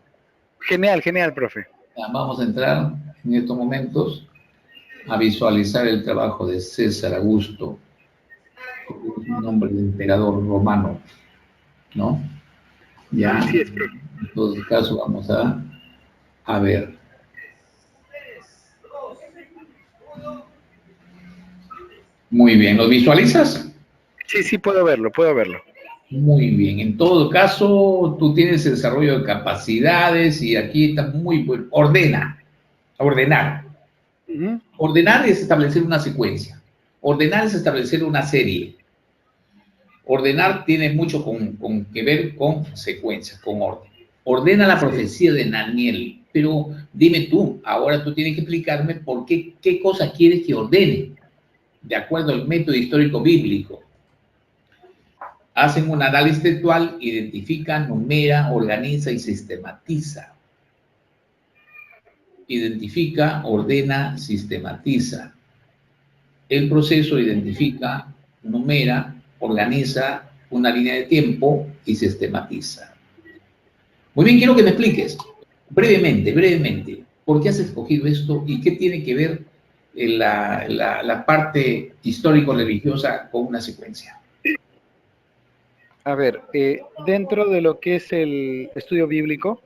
Genial, profe. Vamos a entrar en estos momentos a visualizar el trabajo de César Augusto, un nombre de emperador romano, ¿no? Ya, así es, profe. En todo caso, vamos a ver. Muy bien, ¿lo visualizas? Sí, puedo verlo. Muy bien, en todo caso, tú tienes el desarrollo de capacidades y aquí está muy bueno. Ordenar. Ordenar es establecer una secuencia. Ordenar es establecer una serie. Ordenar tiene mucho que ver con secuencias, con orden. Ordena la profecía de Daniel, pero dime tú, ahora tú tienes que explicarme por qué cosa quieres que ordene, de acuerdo al método histórico bíblico. Hacen un análisis textual, identifica, numera, organiza y sistematiza. Identifica, ordena, sistematiza. El proceso identifica, numera, organiza una línea de tiempo y sistematiza. Muy bien, quiero que me expliques brevemente, por qué has escogido esto y qué tiene que ver la parte histórico-religiosa con una secuencia. A ver, dentro de lo que es el estudio bíblico,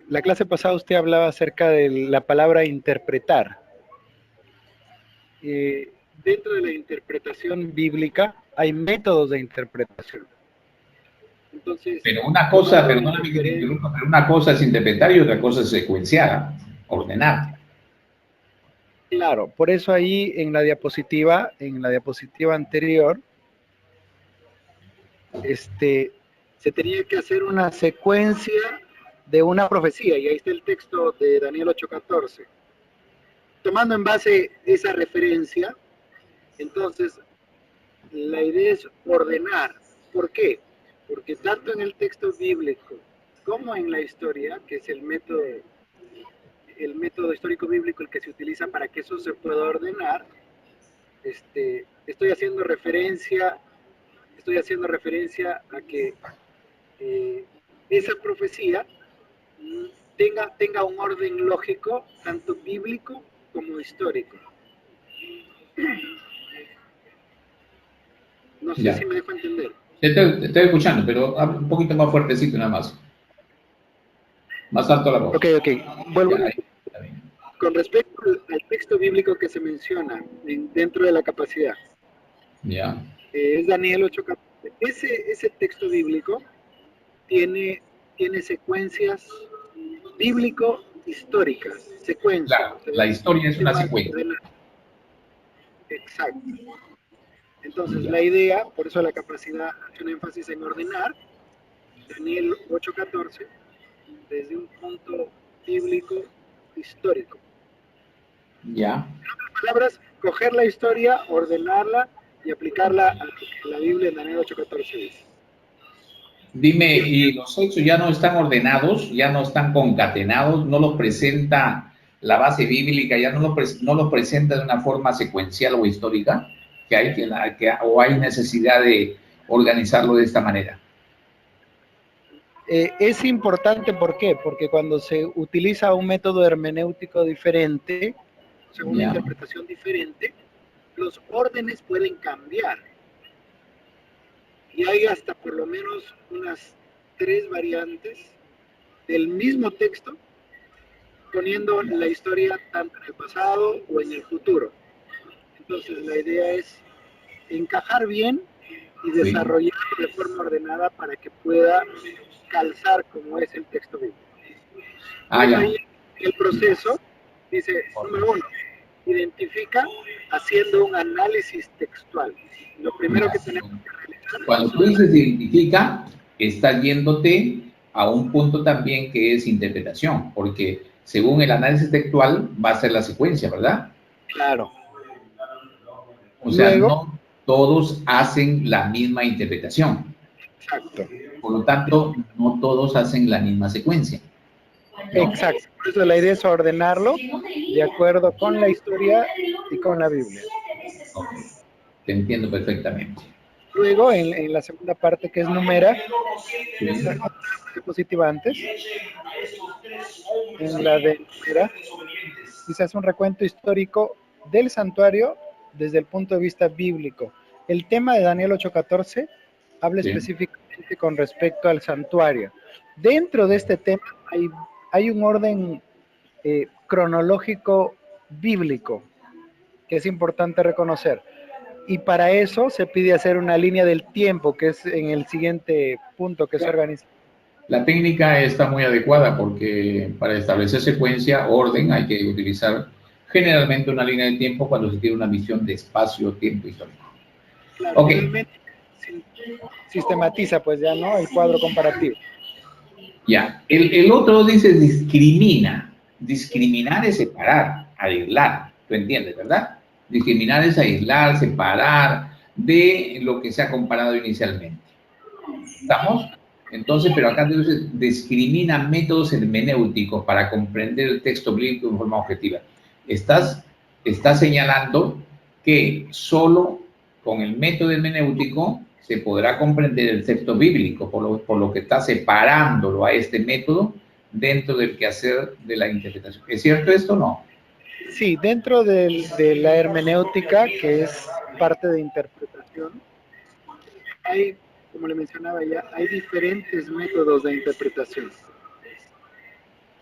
la clase pasada usted hablaba acerca de la palabra interpretar. Dentro de la interpretación bíblica hay métodos de interpretación. Entonces, pero una cosa, perdóname que te interrumpa, pero una cosa es interpretar y otra cosa es secuenciar, ordenar. Claro, por eso ahí en la diapositiva anterior, se tenía que hacer una secuencia de una profecía, y ahí está el texto de Daniel 8:14. Tomando en base esa referencia, entonces la idea es ordenar. ¿Por qué? Porque tanto en el texto bíblico como en la historia, que es el método histórico bíblico el que se utiliza para que eso se pueda ordenar, estoy haciendo referencia a que esa profecía tenga un orden lógico, tanto bíblico como histórico. No sé si me dejo entender. Te estoy escuchando, pero habla un poquito más fuertecito nada más. Más alto la voz. Ok. Vuelvo. Con respecto al texto bíblico que se menciona dentro de la capacidad. Ya. Es Daniel 8:14. Ese texto bíblico tiene secuencias bíblico-históricas. Secuencias. Claro, la historia es una secuencia. Exacto. Entonces, la idea, por eso la capacidad hace un énfasis en ordenar, Daniel 8:14, desde un punto bíblico histórico. Ya. En otras palabras, coger la historia, ordenarla y aplicarla a lo que la Biblia en Daniel 8:14 dice. Dime, ¿y los hechos ya no están ordenados, ya no están concatenados, no los presenta la base bíblica, ya no los presenta de una forma secuencial o histórica? ¿O hay necesidad de organizarlo de esta manera? Es importante, ¿por qué? Porque cuando se utiliza un método hermenéutico diferente, o sea, una interpretación diferente, los órdenes pueden cambiar. Y hay hasta por lo menos unas 3 variantes del mismo texto, poniendo la historia tanto en el pasado o en el futuro. Entonces la idea es encajar bien y desarrollarlo de forma ordenada para que pueda calzar como es el texto bíblico. Ahí el proceso dice, número 1, identifica haciendo un análisis textual. Lo primero que tenemos que realizar... Cuando tú dices identifica, estás yéndote a un punto también que es interpretación, porque según el análisis textual va a ser la secuencia, ¿verdad? Claro. O sea, no todos hacen la misma interpretación. Exacto. Por lo tanto, no todos hacen la misma secuencia. ¿No? Exacto. Por eso la idea es ordenarlo de acuerdo con la historia y con la Biblia. Okay. Te entiendo perfectamente. Luego, en la segunda parte que es numera, diapositiva antes, en la de numera, se hace un recuento histórico del santuario desde el punto de vista bíblico. El tema de Daniel 8:14 habla específicamente con respecto al santuario. Dentro de este tema hay un orden cronológico bíblico que es importante reconocer. Y para eso se pide hacer una línea del tiempo, que es en el siguiente punto que se organiza. La técnica está muy adecuada porque para establecer secuencia, orden, hay que utilizar generalmente una línea de tiempo cuando se tiene una visión de espacio-tiempo histórico. Claro, sistematiza pues ya, ¿no? El cuadro comparativo. Ya, el otro dice discrimina. Discriminar es separar, aislar, ¿tú entiendes, verdad? Discriminar es aislar, separar de lo que se ha comparado inicialmente. ¿Estamos? Entonces, pero acá dice, discrimina métodos hermenéuticos para comprender el texto bíblico de forma objetiva. Estás señalando que solo con el método hermenéutico se podrá comprender el texto bíblico, por lo que está separándolo a este método dentro del quehacer de la interpretación. ¿Es cierto esto o no? Sí, dentro de la hermenéutica, que es parte de interpretación, hay, como le mencionaba ya, hay diferentes métodos de interpretación.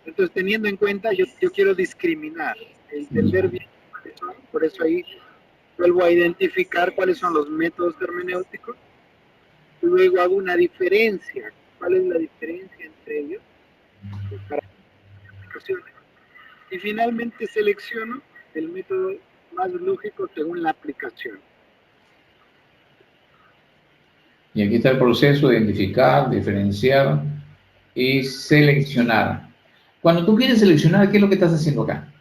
Entonces, teniendo en cuenta, yo quiero discriminar, entender bien cuáles son, por eso ahí vuelvo a identificar cuáles son los métodos hermenéuticos, luego hago una diferencia, cuál es la diferencia entre ellos, para aplicaciones, y finalmente selecciono el método más lógico según la aplicación. Y aquí está el proceso de identificar, diferenciar y seleccionar. Cuando tú quieres seleccionar, ¿qué es lo que estás haciendo acá?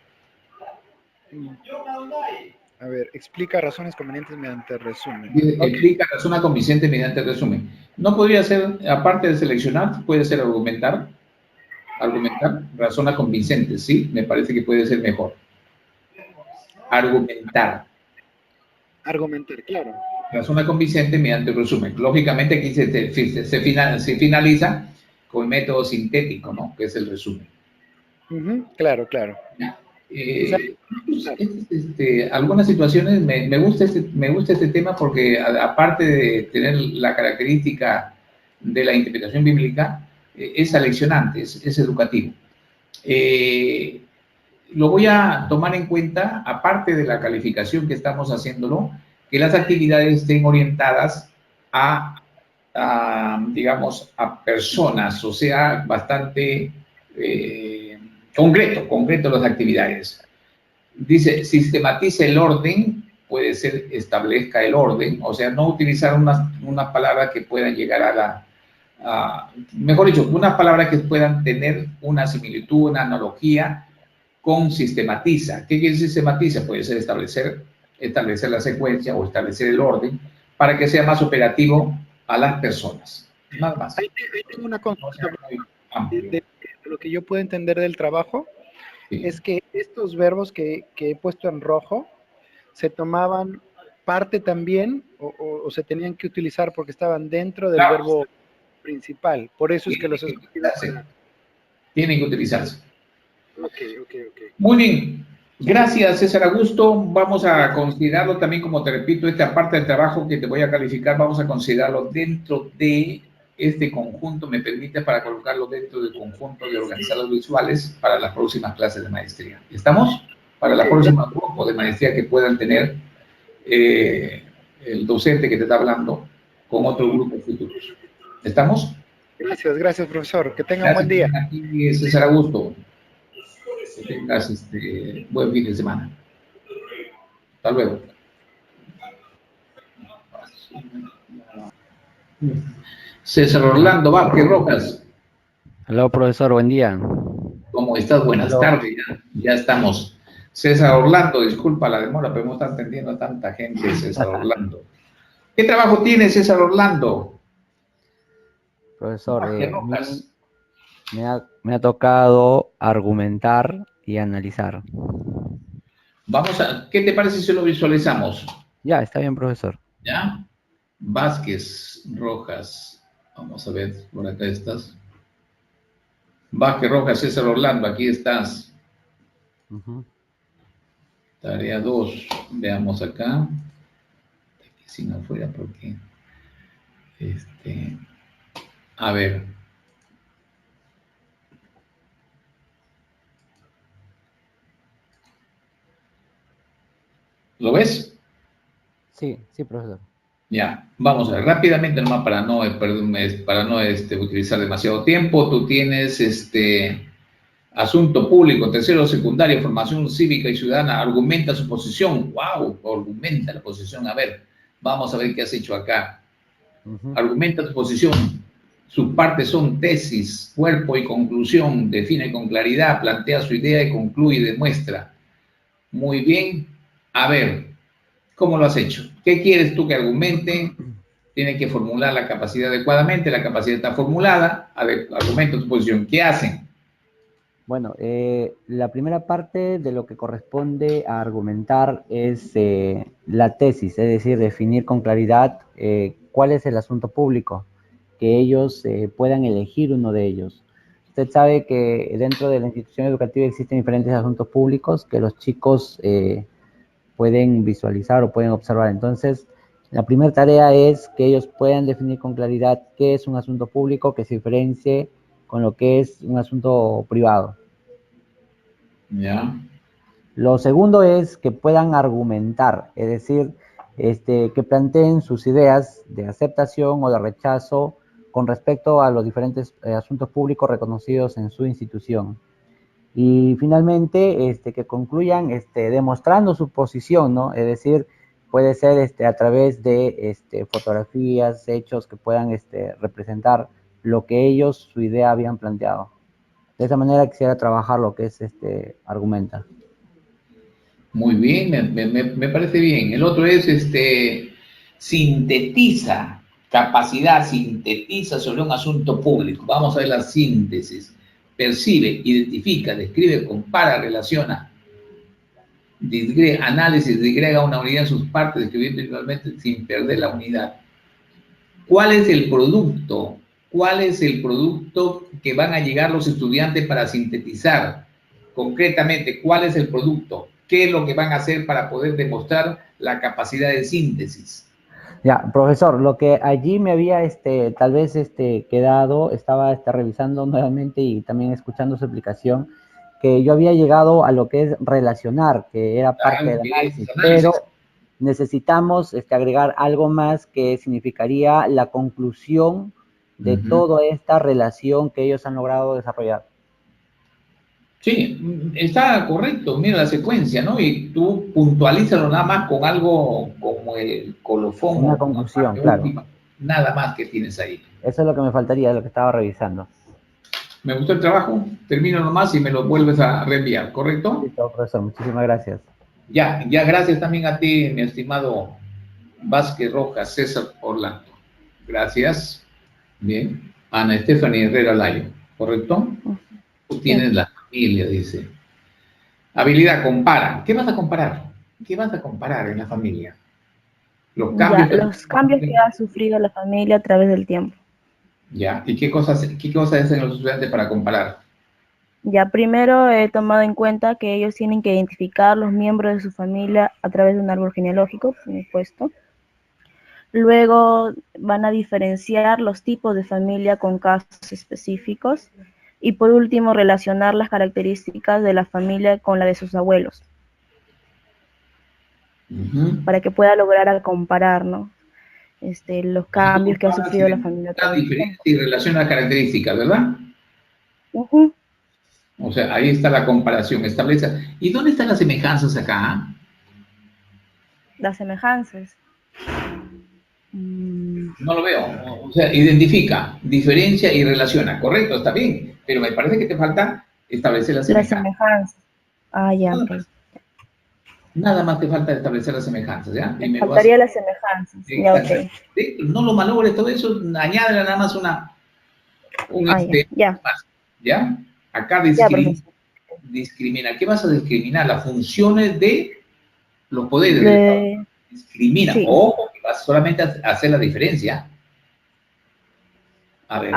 A ver, explica razones convenientes mediante resumen. Explica razón convincente mediante resumen. No podría ser, aparte de seleccionar, puede ser argumentar. Argumentar, razona convincente, sí, me parece que puede ser mejor. Argumentar. Argumentar, claro. Razona convincente mediante resumen. Lógicamente aquí se finaliza con el método sintético, ¿no? Que es el resumen. Claro, claro. Algunas situaciones me gusta este tema porque aparte de tener la característica de la interpretación bíblica, es aleccionante, es educativo. Lo voy a tomar en cuenta, aparte de la calificación que estamos haciéndolo, que las actividades estén orientadas digamos, a personas, o sea, bastante concreto las actividades. Dice, sistematice el orden, puede ser establezca el orden, o sea, no utilizar unas palabras que puedan llegar mejor dicho, unas palabras que puedan tener una similitud, una analogía con sistematiza. ¿Qué quiere decir sistematiza? Puede ser establecer la secuencia o establecer el orden para que sea más operativo a las personas. Nada más. Ahí tengo una consulta de lo que yo puedo entender del trabajo. Sí. Es que estos verbos que he puesto en rojo se tomaban parte también o se tenían que utilizar porque estaban dentro del verbo. principal. Por eso es que los he escogido. Tienen que utilizarse. Ok. Muy bien. Gracias, César Augusto. Vamos a considerarlo también, como te repito, esta parte del trabajo que te voy a calificar, vamos a considerarlo dentro de este conjunto, me permite, para colocarlo dentro del conjunto de organizadores visuales para las próximas clases de maestría. ¿Estamos? Para la próxima grupo de maestría que puedan tener el docente que te está hablando con otro grupo futuros. ¿Estamos? Gracias, profesor. Que tenga un buen día. Aquí, César Augusto. Que tengas buen fin de semana. Hasta luego. César Orlando Vázquez Rojas. Hola, profesor, buen día. ¿Cómo estás? Buenas tardes. Ya estamos. César Orlando, disculpa la demora, pero no está entendiendo a tanta gente, César Orlando. ¿Qué trabajo tiene César Orlando? Profesor, me ha tocado argumentar y analizar. ¿Qué te parece si lo visualizamos? Ya, está bien, profesor. ¿Ya? Vázquez Rojas. Vamos a ver, por acá estás. Vázquez Rojas, César Orlando, aquí estás. Tarea 2, veamos acá. Aquí sin afuera, porque a ver. ¿Lo ves? Sí, profesor. Ya, vamos a ver rápidamente nomás para no utilizar demasiado tiempo. Tú tienes asunto público, tercero secundario, formación cívica y ciudadana, argumenta su posición. ¡Wow! Argumenta la posición. A ver, vamos a ver qué has hecho acá. Argumenta tu posición. Sus partes son tesis, cuerpo y conclusión. Define con claridad, plantea su idea y concluye y demuestra. Muy bien. A ver, ¿cómo lo has hecho? ¿Qué quieres tú que argumente? Tiene que formular la capacidad adecuadamente. La capacidad está formulada. Argumenta tu posición. ¿Qué hacen? Bueno, la primera parte de lo que corresponde a argumentar es la tesis, es decir, definir con claridad cuál es el asunto público, que ellos puedan elegir uno de ellos. Usted sabe que dentro de la institución educativa existen diferentes asuntos públicos que los chicos pueden visualizar o pueden observar. Entonces, la primera tarea es que ellos puedan definir con claridad qué es un asunto público que se diferencie con lo que es un asunto privado. Ya. Lo segundo es que puedan argumentar, es decir, que planteen sus ideas de aceptación o de rechazo con respecto a los diferentes asuntos públicos reconocidos en su institución. Y finalmente, que concluyan demostrando su posición, ¿no? Es decir, puede ser a través de fotografías, hechos que puedan representar lo que ellos, su idea, habían planteado. De esa manera quisiera trabajar lo que es argumenta. Muy bien, me parece bien. El otro es sintetiza, capacidad, sintetiza sobre un asunto público. Vamos a ver la síntesis. Percibe, identifica, describe, compara, relaciona, análisis, digrega una unidad en sus partes, describiendo individualmente sin perder la unidad. ¿Cuál es el producto? ¿Cuál es el producto que van a llegar los estudiantes para sintetizar? Concretamente, ¿cuál es el producto? ¿Qué es lo que van a hacer para poder demostrar la capacidad de síntesis? Ya, profesor, lo que allí me había tal vez quedado, estaba revisando nuevamente y también escuchando su explicación, que yo había llegado a lo que es relacionar, que era parte del análisis, pero necesitamos agregar algo más que significaría la conclusión de toda esta relación que ellos han logrado desarrollar. Sí, está correcto, mira la secuencia, ¿no? Y tú puntualízalo nada más con algo como el colofón. Una conclusión, claro. Última, nada más que tienes ahí. Eso es lo que me faltaría, de lo que estaba revisando. Me gustó el trabajo, termino nomás y me lo vuelves a reenviar, ¿correcto? Sí, profesor, muchísimas gracias. Ya, gracias también a ti, mi estimado Vázquez Rojas, César Orlando. Gracias. Bien. Ana Stephanie Herrera Layo, ¿correcto? Tú tienes la familia, dice. Habilidad, compara. ¿Qué vas a comparar? ¿Qué vas a comparar en la familia? Los cambios que ha sufrido la familia a través del tiempo. Ya, ¿y qué cosas hacen los estudiantes para comparar? Ya primero he tomado en cuenta que ellos tienen que identificar los miembros de su familia a través de un árbol genealógico, por supuesto. Luego van a diferenciar los tipos de familia con casos específicos. Y por último, relacionar las características de la familia con la de sus abuelos. Para que pueda lograr comparar, ¿no? Los cambios que ha sufrido la familia. La diferencia y relaciona las características, ¿verdad? O sea, ahí está la comparación, establece. ¿Y dónde están las semejanzas acá? Las semejanzas. No lo veo. O sea, identifica, diferencia y relaciona. Correcto, está bien. Pero me parece que te falta establecer las semejanzas. Las semejanzas. Ah, ya. Nada más te falta establecer las semejanzas, ¿ya? Me faltaría las semejanzas. Ya, okay. ¿Sí? No lo malogres todo eso, añádele nada más ya. Más, ¿ya? Acá discrimina. ¿Qué vas a discriminar? Las funciones de los poderes del Estado. Discrimina. Sí. Ojo, que vas solamente a hacer la diferencia. A ver,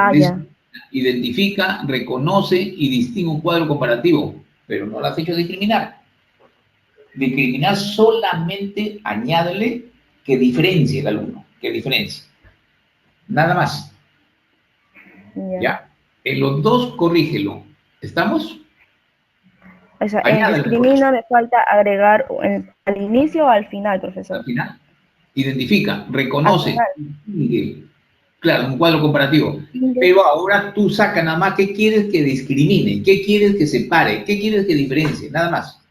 identifica, reconoce y distingue un cuadro comparativo, pero no lo has hecho discriminar. Discriminar solamente añádele que diferencie el alumno, que diferencie. Nada más. ¿Ya? En los dos, corrígelo. ¿Estamos? O sea, en discrimina me falta agregar al inicio o al final, profesor. Al final. Identifica, reconoce. Claro, un cuadro comparativo. Pero ahora tú saca nada más qué quieres que discrimine, qué quieres que separe, qué quieres que diferencie, nada más.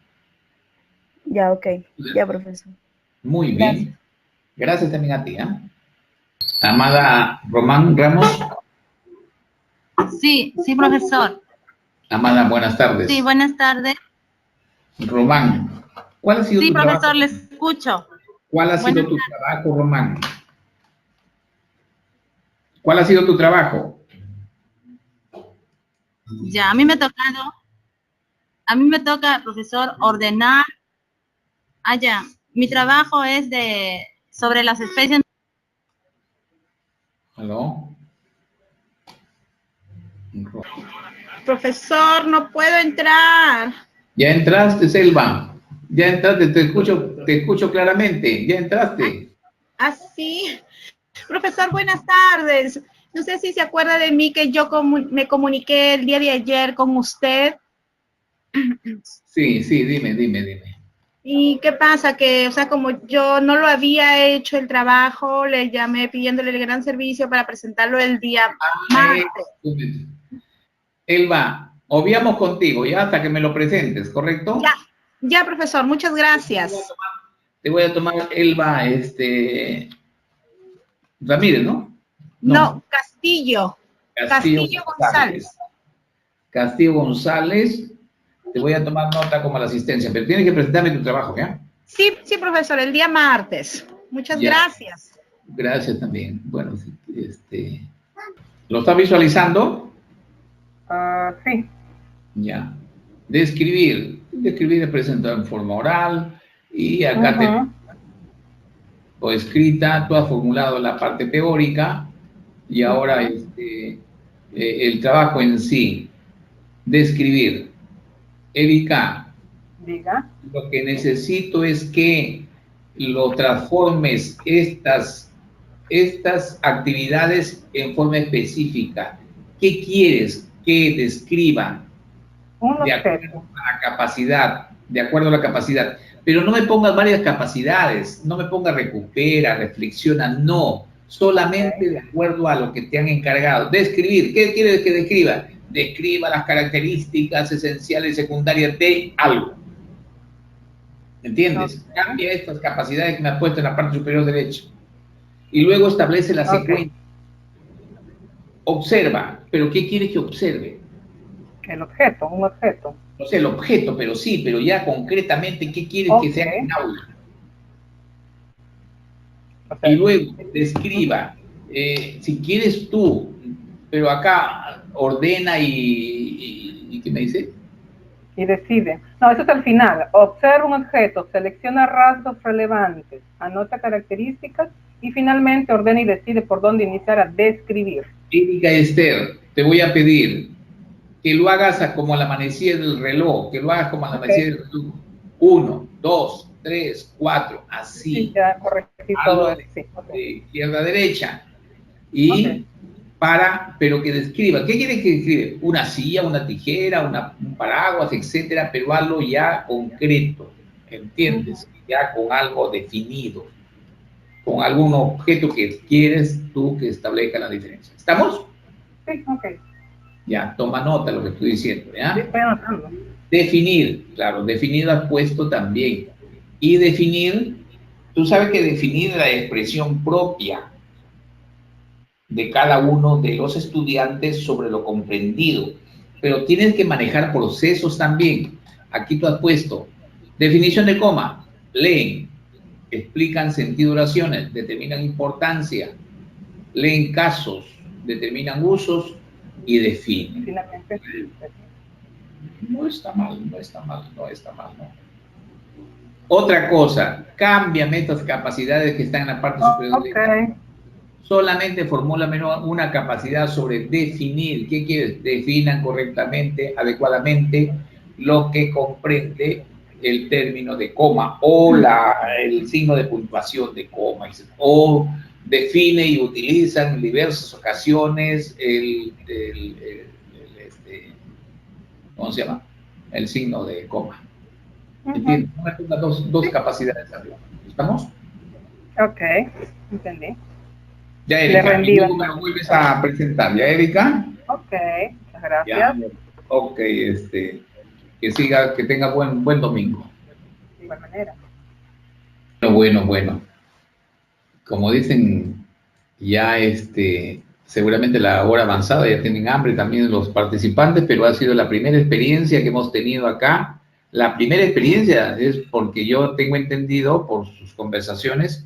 Ya, ok. Ya, profesor. Muy bien. Gracias también a ti, ¿eh? Amada Román Ramos. Sí, profesor. Amada, buenas tardes. Sí, buenas tardes. Román, ¿cuál ha sido tu trabajo? Sí, profesor, le escucho. ¿Cuál ha sido tu trabajo, Román? ¿Cuál ha sido tu trabajo? Ya, a mí me toca, profesor, ordenar. Ya, mi trabajo es sobre las especies. ¿Aló? Profesor, no puedo entrar. Ya entraste, Selva. Ya entraste, te escucho claramente. Ya entraste. Sí. Profesor, buenas tardes. No sé si se acuerda de mí que yo me comuniqué el día de ayer con usted. Sí, dime. ¿Y qué pasa? Que, o sea, como yo no lo había hecho el trabajo, le llamé pidiéndole el gran servicio para presentarlo el día martes. Elba, obviamos contigo ya hasta que me lo presentes, ¿correcto? Ya, profesor, muchas gracias. Te voy a tomar Elba, Ramírez, ¿no? No, Castillo González. Castillo González. Te voy a tomar nota como la asistencia, pero tienes que presentarme tu trabajo, ¿ya? Sí, profesor, el día martes. Muchas gracias. Gracias también. Bueno, ¿lo estás visualizando? Sí. Ya. Describir es presentado en forma oral y acá o escrita, tú has formulado la parte teórica y ahora el trabajo en sí. Describir. Erika, diga. Lo que necesito es que lo transformes estas actividades en forma específica. ¿Qué quieres que describa? De acuerdo a la capacidad, pero no me pongas varias capacidades, no me pongas recupera, reflexiona, no, solamente de acuerdo a lo que te han encargado. Describir, ¿qué quieres que describa? Describa las características esenciales y secundarias de algo. ¿Entiendes? Cambia estas capacidades que me has puesto en la parte superior derecha. Y luego establece la secuencia. Observa, pero ¿qué quieres que observe? Un objeto. No sé, el objeto, pero ya concretamente, ¿qué quieres que sea en aula? Y luego describa, si quieres tú, pero acá ordena y ¿qué me dice? Y decide. No, eso es al final. Observa un objeto, selecciona rasgos relevantes, anota características y finalmente ordena y decide por dónde iniciar a describir. Erika Esther, te voy a pedir que lo hagas como al amanecer del reloj, que lo hagas como al amanecer del reloj. 1, 2, 3, 4, así. Sí, ya corregí todo eso, sí. De izquierda a derecha. Y pero que describa. ¿Qué quieres que describe? Una silla, una tijera, un paraguas, etcétera, pero algo ya concreto, ¿entiendes? Ya con algo definido, con algún objeto que quieres tú que establezca la diferencia. ¿Estamos? Sí, ok. Ya, toma nota de lo que estoy diciendo, ¿ya? Sí, estoy anotando. Definir, claro, definir has puesto también. Y definir, tú sabes que definir la expresión propia de cada uno de los estudiantes sobre lo comprendido, pero tienes que manejar procesos también. Aquí tú has puesto definición de coma, leen, explican sentido de oraciones, determinan importancia, leen casos, determinan usos y definen. No está mal, no está mal, no está mal, ¿no? Otra cosa, cámbiame estas capacidades que están en la parte superior. Solamente formúlame una capacidad sobre definir. ¿Qué quieres? Definan correctamente, adecuadamente, lo que comprende el término de coma o el signo de puntuación de coma. O define y utiliza en diversas ocasiones ¿cómo se llama? El signo de coma. ¿Entiendes? Dos capacidades arriba. ¿Estamos? Ok, entendí. Ya, Erika, y luego me lo vuelves a presentar. ¿Ya, Erika? Ok, muchas gracias. Ya, ok, que tenga buen domingo. De igual manera. Bueno. Como dicen, ya seguramente la hora avanzada, ya tienen hambre también los participantes, pero ha sido la primera experiencia que hemos tenido acá. La primera experiencia es porque yo tengo entendido por sus conversaciones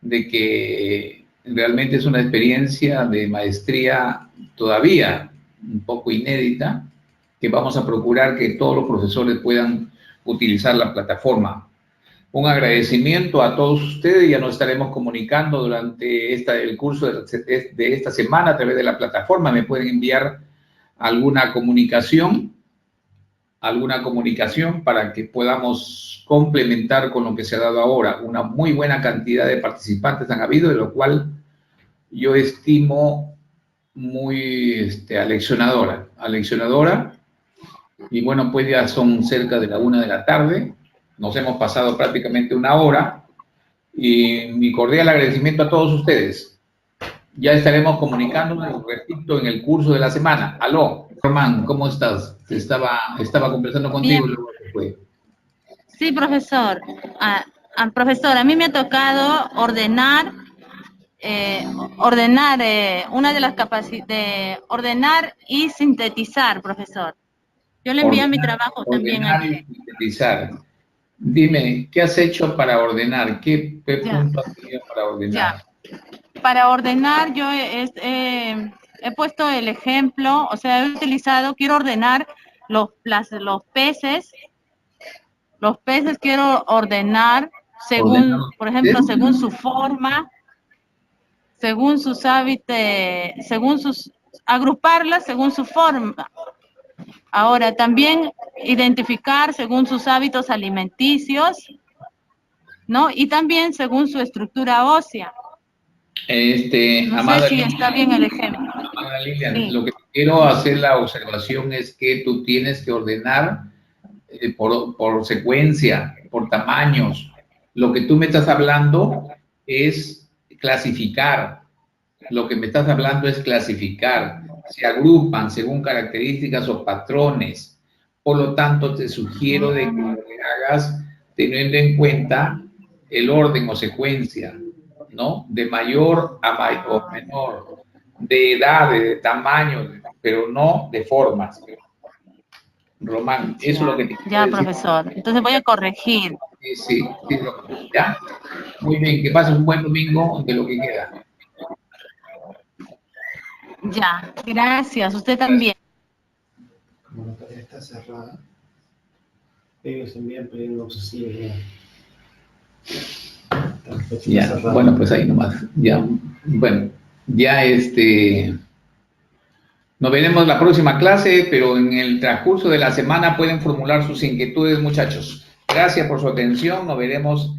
de que realmente es una experiencia de maestría todavía un poco inédita, que vamos a procurar que todos los profesores puedan utilizar la plataforma. Un agradecimiento a todos ustedes, ya nos estaremos comunicando durante el curso de esta semana a través de la plataforma. Me pueden enviar alguna comunicación para que podamos complementar con lo que se ha dado ahora. Una muy buena cantidad de participantes han habido, de lo cual yo estimo muy aleccionadora. Y bueno, pues ya son cerca de la 1 de la tarde. Nos hemos pasado prácticamente una hora. Y mi cordial agradecimiento a todos ustedes. Ya estaremos comunicándonos, repito, en el curso de la semana. Aló, Román, ¿cómo estás? Estaba conversando contigo. Sí, profesor. Profesor, a mí me ha tocado ordenar una de las capacidades, ordenar y sintetizar, profesor. Yo le envié mi trabajo también aquí. Y sintetizar. Dime, ¿qué has hecho para ordenar? ¿Qué punto has tenido para ordenar? Para ordenar, yo he puesto el ejemplo, o sea, quiero ordenar los peces. Los peces quiero ordenar según, por ejemplo, según su forma, según sus hábitos, agruparlas según su forma. Ahora, también identificar según sus hábitos alimenticios, ¿no? Y también según su estructura ósea. No Amada sé si está bien el ejemplo. Amada Lilian, Sí. lo que quiero hacer la observación es que tú tienes que ordenar por secuencia, por tamaños. Lo que tú me estás hablando es clasificar. Se agrupan según características o patrones. Por lo tanto, te sugiero de que lo que hagas teniendo en cuenta el orden o secuencia, ¿no? De mayor a menor, de edad, de tamaño, pero no de formas. Román, eso es lo que te quiero decir. Profesor. Entonces voy a corregir. Sí, ya. Muy bien, que pases un buen domingo de lo que queda. Ya, gracias. Usted también. Como la tarea está cerrada, ellos envían pedido obsesivo. Ya, bueno, pues ahí nomás. Ya, bueno, ya Nos veremos la próxima clase, pero en el transcurso de la semana pueden formular sus inquietudes, muchachos. Gracias por su atención. Nos veremos,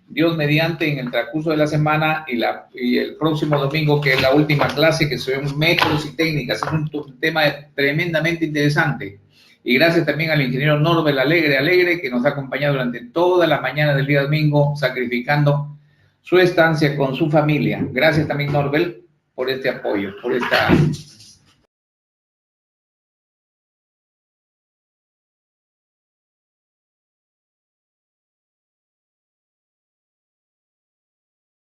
Dios mediante, en el transcurso de la semana y el próximo domingo, que es la última clase, que son métodos y técnicas. Es un tema tremendamente interesante. Y gracias también al ingeniero Norbel Alegre, que nos ha acompañado durante toda la mañana del día domingo, sacrificando su estancia con su familia. Gracias también, Norbel, por este apoyo, por esta